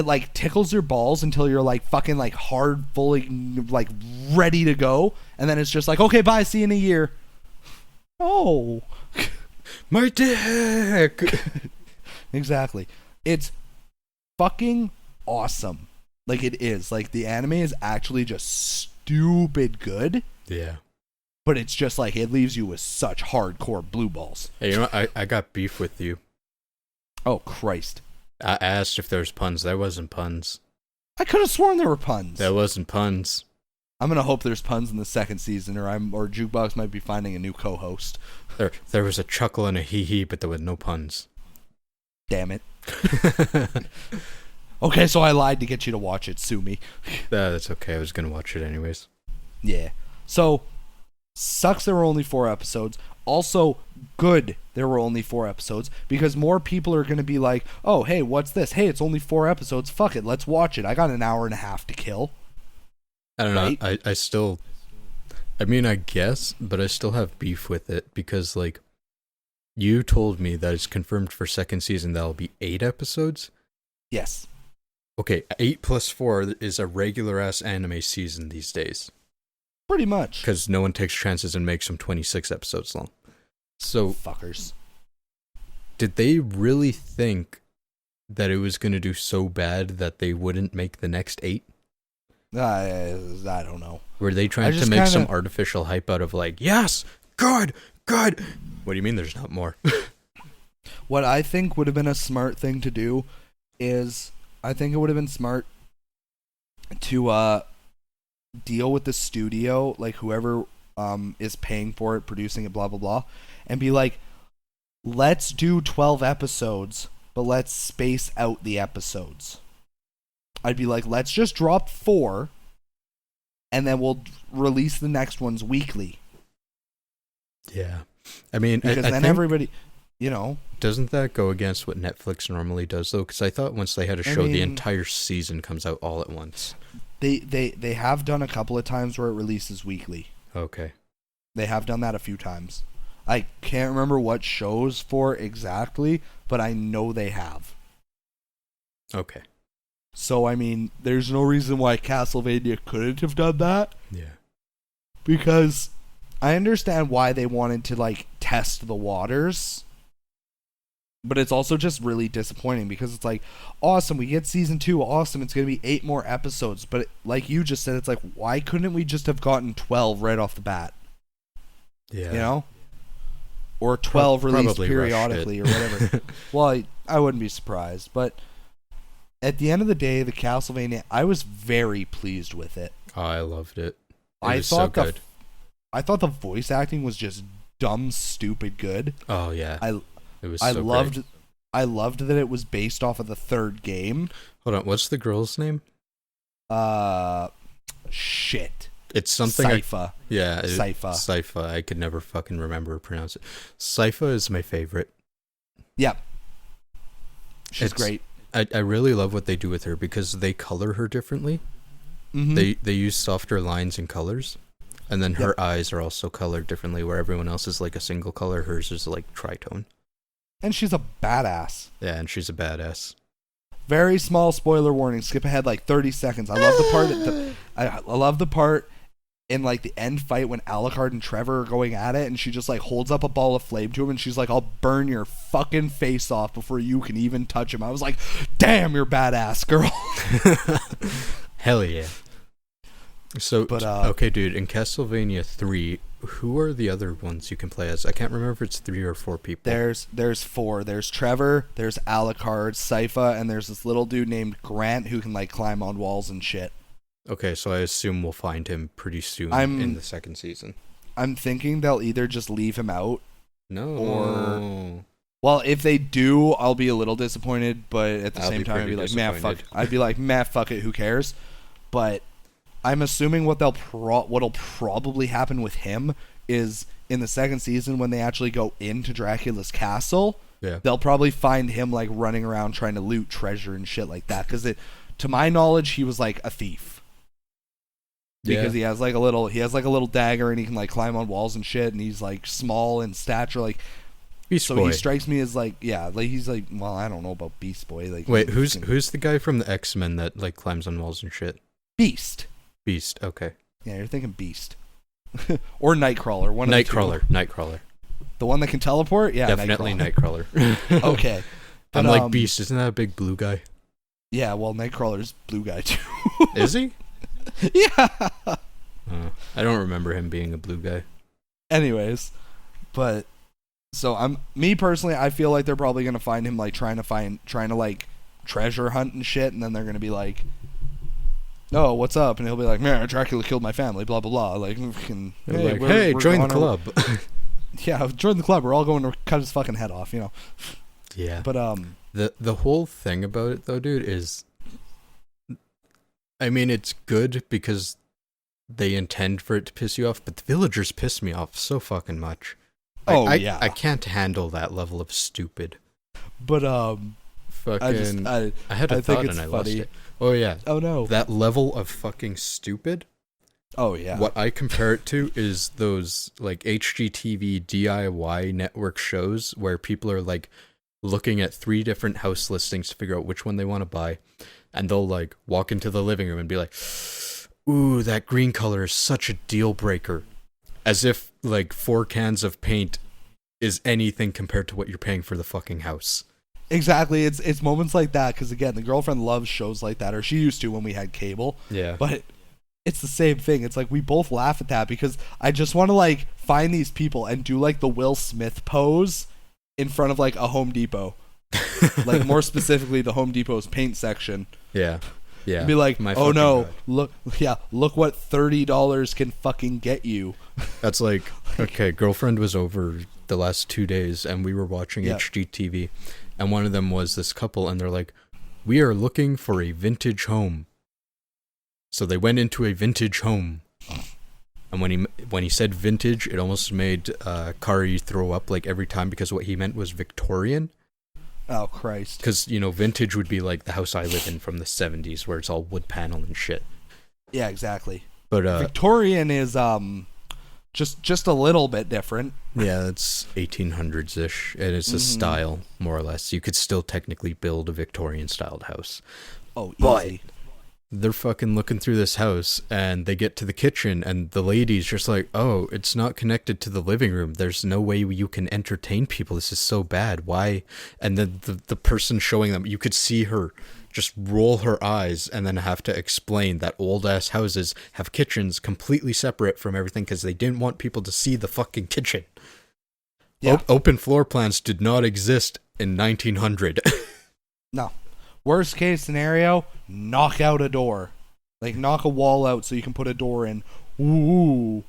like tickles your balls until you're like fucking like hard, fully like ready to go, and then it's just like, okay, bye, see you in a year. Oh, My dick. exactly. It's fucking awesome. Like it is. Like the anime is actually just stupid good. Yeah. But it's just like it leaves you with such hardcore blue balls. Hey, you know what? I got beef with you. Oh Christ! I asked if there was puns. There wasn't puns. I could have sworn there were puns. There wasn't puns. I'm gonna hope there's puns in the second season, or Jukebox might be finding a new co-host. There was a chuckle and a hee-hee, but there were no puns. Damn it. Okay, so I lied to get you to watch it. Sue me. That's okay. I was gonna watch it anyways. Yeah. So, sucks there were only 4 episodes. Also, good there were only 4 episodes, because more people are gonna be like, oh, hey, what's this? Hey, it's only 4 episodes. Fuck it, let's watch it. I got an hour and a half to kill. I don't Right? know. I still, I mean, I guess, but I still have beef with it because, like, you told me that it's confirmed for second season that'll be 8 episodes. Yes. Okay, 8 plus 4 is a regular ass anime season these days. Pretty much. Because no one takes chances and makes them 26 episodes long. So, Fuckers. did they really think that it was going to do so bad that they wouldn't make the next 8? I don't know. Were they trying to make some artificial hype out of like, yes, good. What do you mean there's not more? What I think would have been a smart thing to do is, I think it would have been smart to deal with the studio, like whoever is paying for it, producing it, blah, blah, blah, and be like, let's do 12 episodes, but let's space out the episodes. I'd be like, let's just drop 4, and then we'll release the next ones weekly. Yeah. I mean, Because I then think, everybody, you know. doesn't that go against what Netflix normally does, though? Because I thought once they had a show, the entire season comes out all at once. They have done a couple of times where it releases weekly. Okay. They have done that a few times. I can't remember what shows for exactly, but I know they have. Okay. So, I mean, there's no reason why Castlevania couldn't have done that. Yeah. Because I understand why they wanted to, like, test the waters. But it's also just really disappointing because it's like, awesome, we get season 2, awesome, it's going to be 8 more episodes. But like you just said, it's like, why couldn't we just have gotten 12 right off the bat? Yeah. You know? Or 12 released Probably periodically or whatever. Well, I wouldn't be surprised. But at the end of the day, the Castlevania, I was very pleased with it. Oh, I loved it. I was thought so good. I thought the voice acting was just dumb, stupid good. Oh, yeah. It was I so loved great. I loved that it was based off of the 3rd game. Hold on, what's the girl's name? Shit. It's something. Sypha. Sypha. Sypha. I could never fucking remember or pronounce it. Sypha is my favorite. Yep. She's great. I really love what they do with her because they color her differently. Mm-hmm. They use softer lines and colors. And then her eyes are also colored differently, where everyone else is like a single color. Hers is like tritone. And she's a badass. Yeah, and she's a badass. Very small spoiler warning. Skip ahead like 30 seconds. I love the part. I love the part in like the end fight when Alucard and Trevor are going at it, and she just like holds up a ball of flame to him, and she's like, "I'll burn your fucking face off before you can even touch him." I was like, "Damn, you're badass, girl." Hell yeah. So, But, okay, dude, in Castlevania 3, who are the other ones you can play as? I can't remember if it's 3 or 4 people. There's 4. There's Trevor, there's Alucard, Sypha, and there's this little dude named Grant who can like climb on walls and shit. Okay, so I assume we'll find him pretty soon in the second season. I'm thinking they'll either just leave him out. No. Or, well, if they do, I'll be a little disappointed, but at the same time, I'd be like, man, fuck. I'd be like, man, fuck it, who cares? But I'm assuming what'll probably happen with him is in the second season when they actually go into Dracula's castle, they'll probably find him like running around trying to loot treasure and shit like that. Because to my knowledge, he was like a thief. Because he has like a little dagger and he can like climb on walls and shit, and he's like small in stature, like. Beast Boy. He strikes me as like, yeah, like he's like, well, I don't know about Beast Boy. Like, wait, who's the guy from the X-Men that like climbs on walls and shit? Beast. Okay. Yeah, you're thinking Beast. Or Nightcrawler. Nightcrawler. The one that can teleport? Yeah, definitely Nightcrawler. Okay. But, I'm like, Beast, isn't that a big blue guy? Yeah, well, Nightcrawler's blue guy too. Is he? Yeah. I don't remember him being a blue guy. Anyways, but so me personally, I feel like they're probably gonna find him like trying to like treasure hunt and shit, and then they're gonna be like, "Oh, what's up?" And he'll be like, "Man, Dracula killed my family." Blah blah blah. Like, fucking, Hey, join the club. Yeah, join the club. We're all going to cut his fucking head off. Yeah. But the whole thing about it though, dude, is, I mean, it's good because they intend for it to piss you off, but the villagers piss me off so fucking much. I can't handle that level of stupid. But fucking, I had a thought and I lost it. Oh yeah. Oh no. That level of fucking stupid. Oh yeah. What I compare it to is those like HGTV DIY network shows where people are like looking at 3 different house listings to figure out which one they want to buy, and they'll like walk into the living room and be like, "Ooh, that green color is such a deal breaker," as if like 4 cans of paint is anything compared to what you're paying for the fucking house. Exactly. It's moments like that, because again, the girlfriend loves shows like that, or she used to when we had cable. Yeah. But it's the same thing. It's like we both laugh at that because I just want to like find these people and do like the Will Smith pose in front of like a Home Depot. Like more specifically the Home Depot's paint section. Yeah. Yeah. Be like, "Oh no, God. look what $30 can fucking get you." That's like, okay, girlfriend was over the last 2 days and we were watching HGTV, and one of them was this couple and they're like, "We are looking for a vintage home." So they went into a vintage home, and when he said vintage, it almost made Kari throw up like every time, because what he meant was Victorian. Oh Christ! Because vintage would be like the house I live in from the 70s, where it's all wood panel and shit. Yeah, exactly. But Victorian is just a little bit different. Yeah, it's 1800s ish, and it's a style more or less. You could still technically build a Victorian styled house. Oh, easy. But they're fucking looking through this house, and they get to the kitchen, and the lady's just like, "Oh, it's not connected to the living room. There's no way you can entertain people. This is so bad. Why?" And then the person showing them, you could see her just roll her eyes and then have to explain that old-ass houses have kitchens completely separate from everything because they didn't want people to see the fucking kitchen. Yeah. Open floor plans did not exist in 1900. No. Worst case scenario, knock out a door. Like, knock a wall out so you can put a door in. Ooh.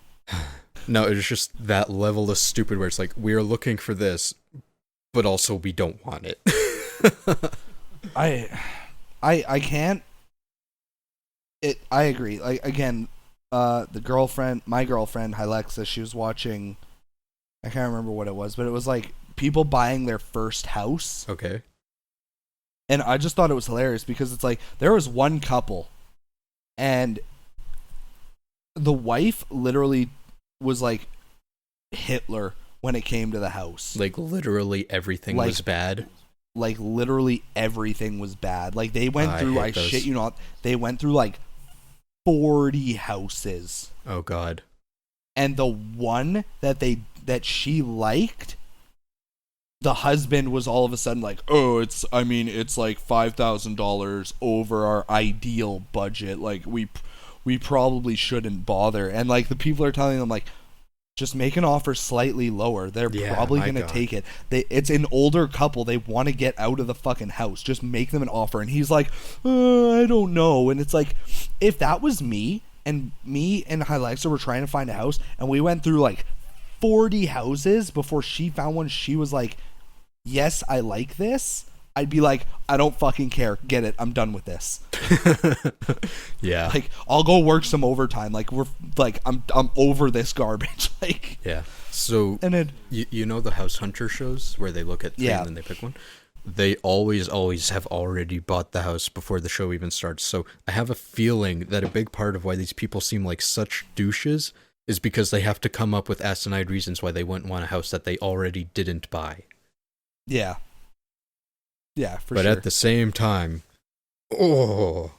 No, it's just that level of stupid where it's like, we are looking for this, but also we don't want it. I can't. I agree. Like, again, my girlfriend, Hylexa, she was watching, I can't remember what it was, but it was like people buying their first house. Okay. And I just thought it was hilarious because it's like there was one couple and the wife literally was like Hitler when it came to the house. Like literally everything was bad. Like literally everything was bad. Like they went through, I shit you not, they went through like 40 houses. Oh God. And the one that she liked, the husband was all of a sudden like, "Oh, it's like $5,000 over our ideal budget. Like we probably shouldn't bother." And like the people are telling them like, just make an offer slightly lower. They're probably going to take it. It's an older couple. They want to get out of the fucking house. Just make them an offer. And he's like, "I don't know." And it's like, if that was me and Hylexa were trying to find a house and we went through like 40 houses before she found one she was like, "Yes, I like this," I'd be like, "I don't fucking care. Get it. I'm done with this." Yeah. Like, I'll go work some overtime. Like, I'm over this garbage. Like, yeah. So, and then you know the House Hunter shows where they look at three and then they pick one? They always have already bought the house before the show even starts. So I have a feeling that a big part of why these people seem like such douches is because they have to come up with asinine reasons why they wouldn't want a house that they already didn't buy. Yeah. Yeah, for sure. But at the same time, no,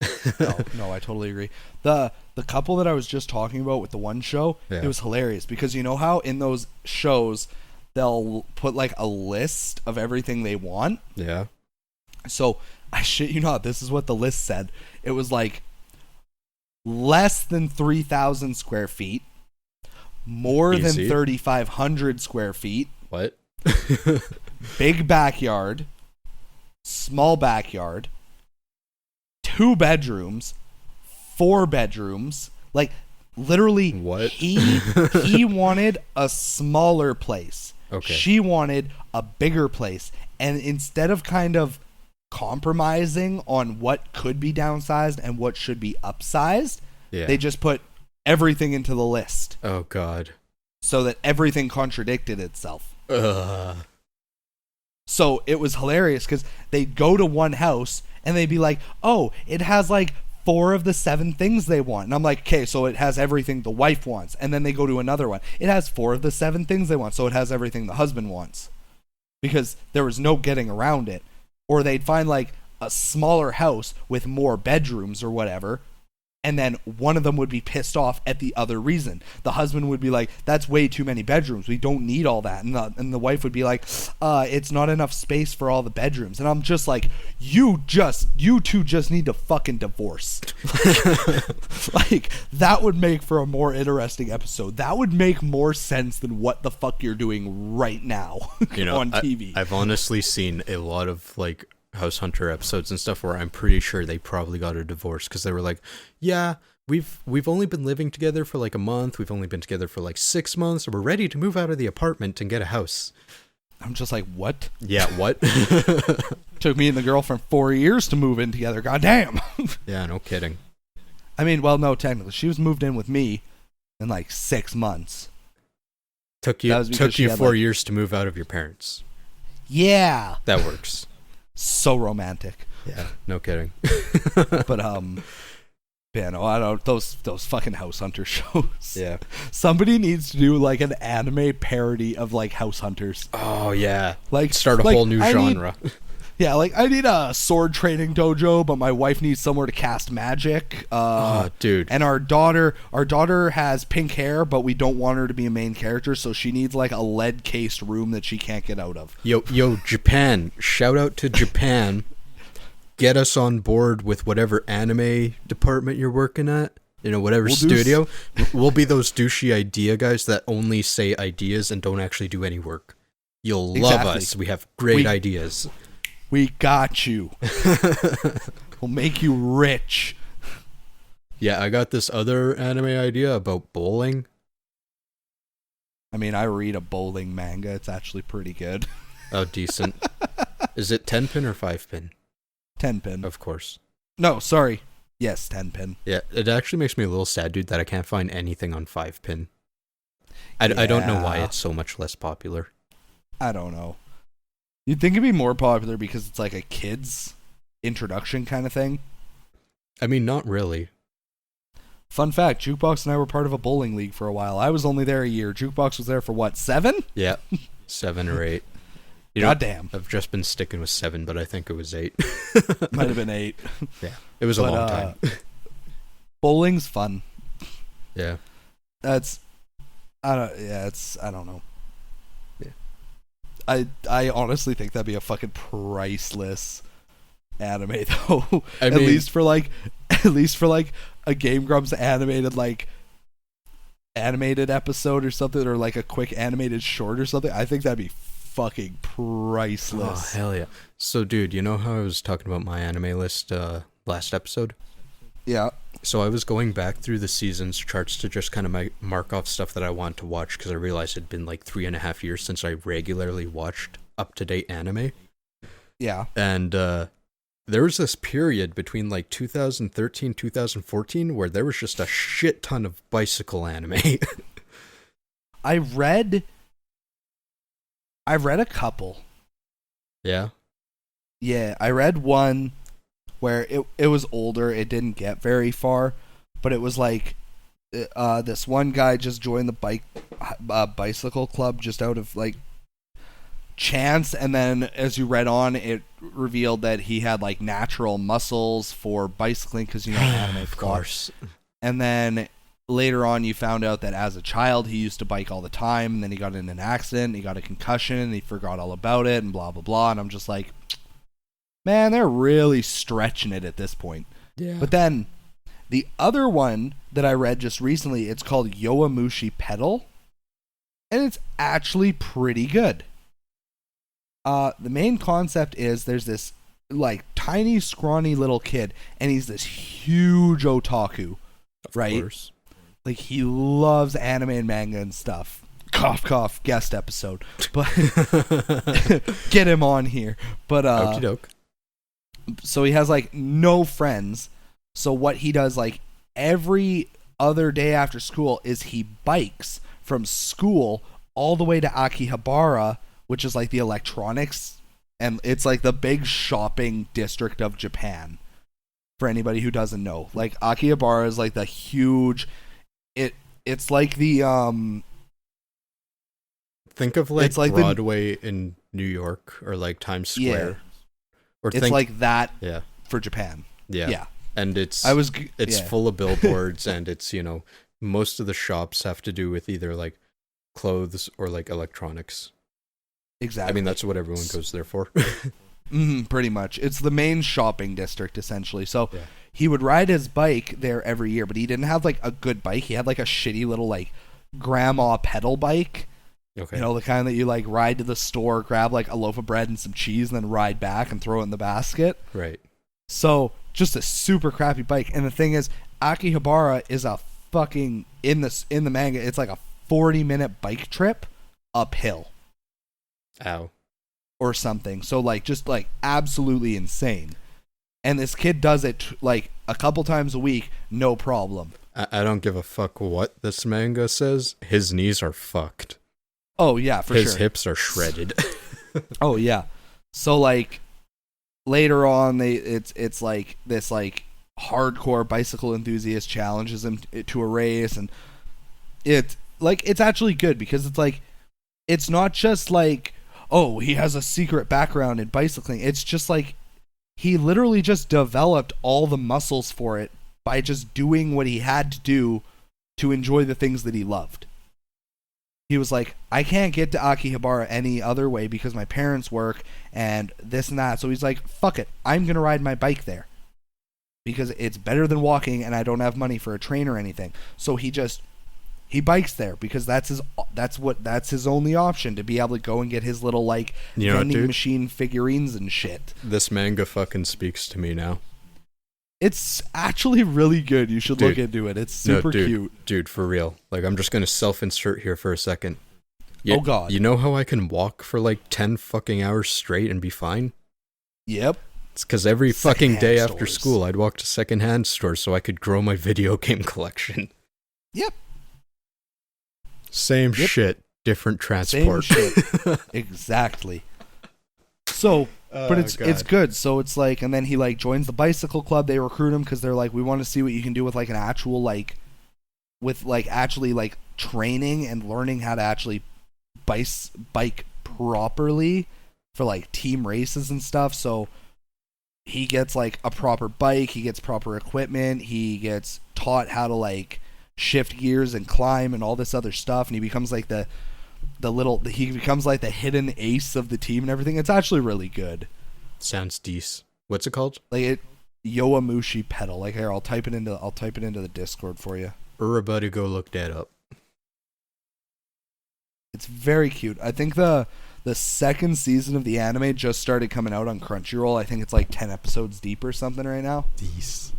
I totally agree. The couple that I was just talking about with the one show, it was hilarious because you know how in those shows they'll put like a list of everything they want? Yeah. So, I shit you not, this is what the list said. It was like less than 3,000 square feet, more than 3,500 square feet. What? Big backyard, small backyard, 2 bedrooms, 4 bedrooms. Like, literally, What? he wanted a smaller place. Okay. She wanted a bigger place. And instead of kind of compromising on what could be downsized and what should be upsized, they just put everything into the list. Oh, God. So that everything contradicted itself. Ugh. So it was hilarious because they'd go to one house and they'd be like, oh, it has like 4 of the 7 things they want. And I'm like, okay, so it has everything the wife wants. And then they go to another one. It has 4 of the 7 things they want. So it has everything the husband wants. Because there was no getting around it. Or they'd find like a smaller house with more bedrooms or whatever. And then one of them would be pissed off at the other reason. The husband would be like, that's way too many bedrooms. We don't need all that. And the wife would be like, it's not enough space for all the bedrooms. And I'm just like, you two just need to fucking divorce. Like, that would make for a more interesting episode. That would make more sense than what the fuck you're doing right now on TV. I've honestly seen a lot of, like, House Hunter episodes and stuff where I'm pretty sure they probably got a divorce because they were like, yeah, we've only been living together for like a month, we've only been together for like 6 months, and we're ready to move out of the apartment and get a house. I'm just like, what? Yeah, what? Took me and the girlfriend 4 years to move in together. Goddamn. Yeah, no kidding. I mean, well, no, technically, she was moved in with me in like 6 months. Took you 4 years to move out of your parents. Yeah, That works. so romantic. Yeah, no kidding. But yeah, no, I don't. Those fucking House Hunter shows. Yeah. Somebody needs to do like an anime parody of like House Hunters. Oh yeah. Like Start a whole new genre. Yeah, like I need a sword training dojo, but my wife needs somewhere to cast magic. Oh, dude. And our daughter has pink hair, but we don't want her to be a main character, so she needs like a lead cased room that she can't get out of. Yo, Japan. Shout out to Japan. Get us on board with whatever anime department you're working at. You know, whatever studio. We'll be those douchey idea guys that only say ideas and don't actually do any work. You'll love us. We have great ideas. We got you. We'll make you rich. Yeah, I got this other anime idea about bowling. I mean, I read a bowling manga. It's actually pretty good. Oh, decent. Is it 10-pin or 5-pin? 10-pin. Of course. No, sorry. Yes, 10-pin. Yeah, it actually makes me a little sad, dude, that I can't find anything on 5-pin. I don't know why it's so much less popular. I don't know. You'd think it'd be more popular because it's like a kid's introduction kind of thing. I mean, not really. Fun fact, Jukebox and I were part of a bowling league for a while. I was only there a year. Jukebox was there for what, 7? Yeah, 7 or 8. Goddamn. I've just been sticking with 7, but I think it was 8. Might have been 8. Yeah, it was a long time. Bowling's fun. Yeah. I don't know. Yeah. I honestly think that'd be a fucking priceless anime though. At least for like a Game Grumps animated episode or something, or like a quick animated short or something. I think that'd be fucking priceless. Oh, hell yeah. So, dude, you know how I was talking about my anime list last episode? Yeah. So I was going back through the seasons charts to just kind of mark off stuff that I want to watch because I realized it'd been like 3.5 years since I regularly watched up-to-date anime. Yeah. And there was this period between like 2013, 2014 where there was just a shit ton of bicycle anime. I read a couple. Yeah? Yeah, I read one where it was older. It didn't get very far, but it was like this one guy just joined the bicycle club just out of like chance, and then as you read on, it revealed that he had like natural muscles for bicycling because anime, of course. And then later on, you found out that as a child he used to bike all the time, and then he got in an accident, he got a concussion, and he forgot all about it, and blah blah blah. And I'm just like, man, they're really stretching it at this point. Yeah. But then the other one that I read just recently, it's called Yowamushi Pedal, and it's actually pretty good. The main concept is there's this like tiny, scrawny little kid, and he's this huge otaku, right? Of course. Like, he loves anime and manga and stuff. Cough, cough, guest episode. But get him on here. But Okie doke. so he has like no friends. So what he does like every other day after school is he bikes from school all the way to Akihabara, which is like the electronics, and it's like the big shopping district of Japan. For anybody who doesn't know, like Akihabara is like the huge. It's like the Think of like it's like Broadway in New York or like Times Square. Yeah. Or It's like that yeah. for Japan. Yeah. Yeah. And it's yeah. full of billboards and it's, you know, most of the shops have to do with either like clothes or like electronics. Exactly. I mean, that's what everyone goes there for. Pretty much. It's the main shopping district, essentially. So Yeah. he would ride his bike there every year, but he didn't have like a good bike. He had like a shitty little like grandma pedal bike. Okay. You know, the kind that you like ride to the store, grab like a loaf of bread and some cheese, and then ride back and throw it in the basket. Right. So just a super crappy bike. And the thing is, Akihabara is a fucking in the manga. It's like a 40-minute bike trip uphill Ow. or something. So like just like absolutely insane. And this kid does it like a couple times a week, no problem. I don't give a fuck what this manga says. His knees are fucked. Oh yeah, for His sure. hips are shredded. Oh yeah. So like later on, it's like this like hardcore bicycle enthusiast challenges him to a race, and it's actually good because it's like it's not just like, oh, he has a secret background in bicycling. It's just like he literally just developed all the muscles for it by just doing what he had to do to enjoy the things that he loved. He was like, I can't get to Akihabara any other way because my parents work and this and that. So he's like, fuck it. I'm going to ride my bike there because it's better than walking and I don't have money for a train or anything. So he bikes there because that's his only option to be able to go and get his little like vending machine figurines and shit. This manga fucking speaks to me now. It's actually really good. You should look into it. It's super cute. Dude, for real. Like, I'm just going to self-insert here for a second. Oh, God. You know how I can walk for like 10 fucking hours straight and be fine? Yep. It's because every fucking day Secondhand after stores. school, I'd walk to secondhand stores so I could grow my video game collection. Yep. Same shit, different transport. Same shit. Exactly. So, but it's good. So it's like, and then he like joins the bicycle club. They recruit him because they're like, we want to see what you can do with like an actual like, with like actually like training and learning how to actually bike properly for like team races and stuff. So he gets like a proper bike. He gets proper equipment. He gets taught how to like shift gears and climb and all this other stuff. And he becomes like he becomes like the hidden ace of the team and everything. It's actually really good. Sounds decent. What's it called? Like Yowamushi pedal. Like here, I'll type it into the Discord for you. Everybody go look that up. It's very cute. I think the second season of the anime just started coming out on Crunchyroll. I think it's like 10 episodes deep or something right now. Decent.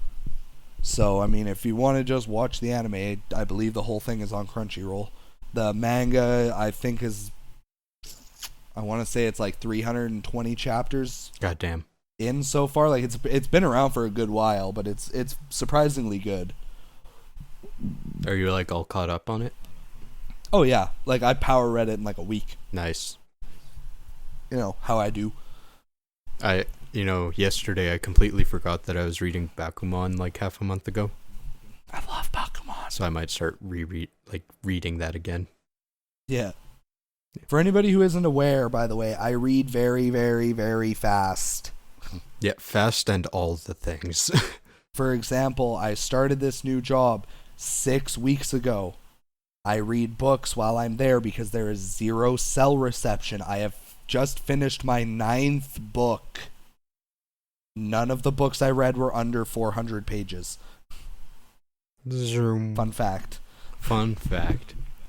So I mean, if you want to just watch the anime, I believe the whole thing is on Crunchyroll. The manga, I think, I want to say it's like 320 chapters. Goddamn. In so far, like it's been around for a good while, but it's surprisingly good. Are you like all caught up on it? Oh yeah, like I power read it in like a week. Nice. You know how I do. Yesterday I completely forgot that I was reading Bakuman like half a month ago. I love Bakuman. So I might start reading that again. Yeah. For anybody who isn't aware, by the way, I read very, very, very fast. Yeah, fast and all the things. For example, I started this new job 6 weeks ago. I read books while I'm there because there is 0 cell reception. I have just finished my 9th book. None of the books I read were under 400 pages. Zoom. Fun fact.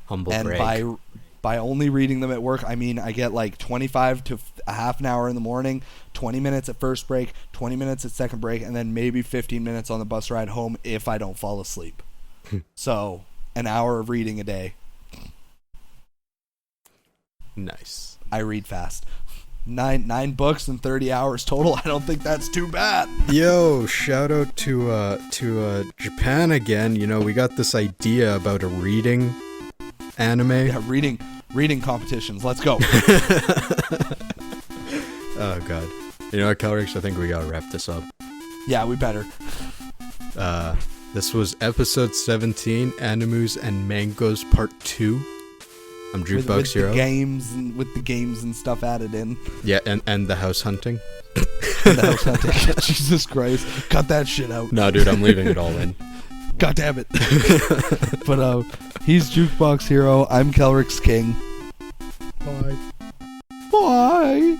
Humble And brag. By only reading them at work, I mean I get like 25 to a half an hour in the morning, 20 minutes at first break, 20 minutes at second break, and then maybe 15 minutes on the bus ride home if I don't fall asleep. So, an hour of reading a day. Nice. I read fast. Nine books and 30 hours total. I don't think that's too bad. Yo, shout out to Japan again. You know, we got this idea about a reading anime. Yeah, reading competitions. Let's go. Oh god. You know what, Kelryx? I think we gotta wrap this up. Yeah, we better. This was episode 17, Animus and Mangoes Part 2. I'm Jukebox Hero. With the games and stuff added in. Yeah, and the house hunting. The house hunting. Jesus Christ. Cut that shit out. No, dude, I'm leaving it all in. God damn it. But he's Jukebox Hero. I'm KelryxsKing. Bye. Bye.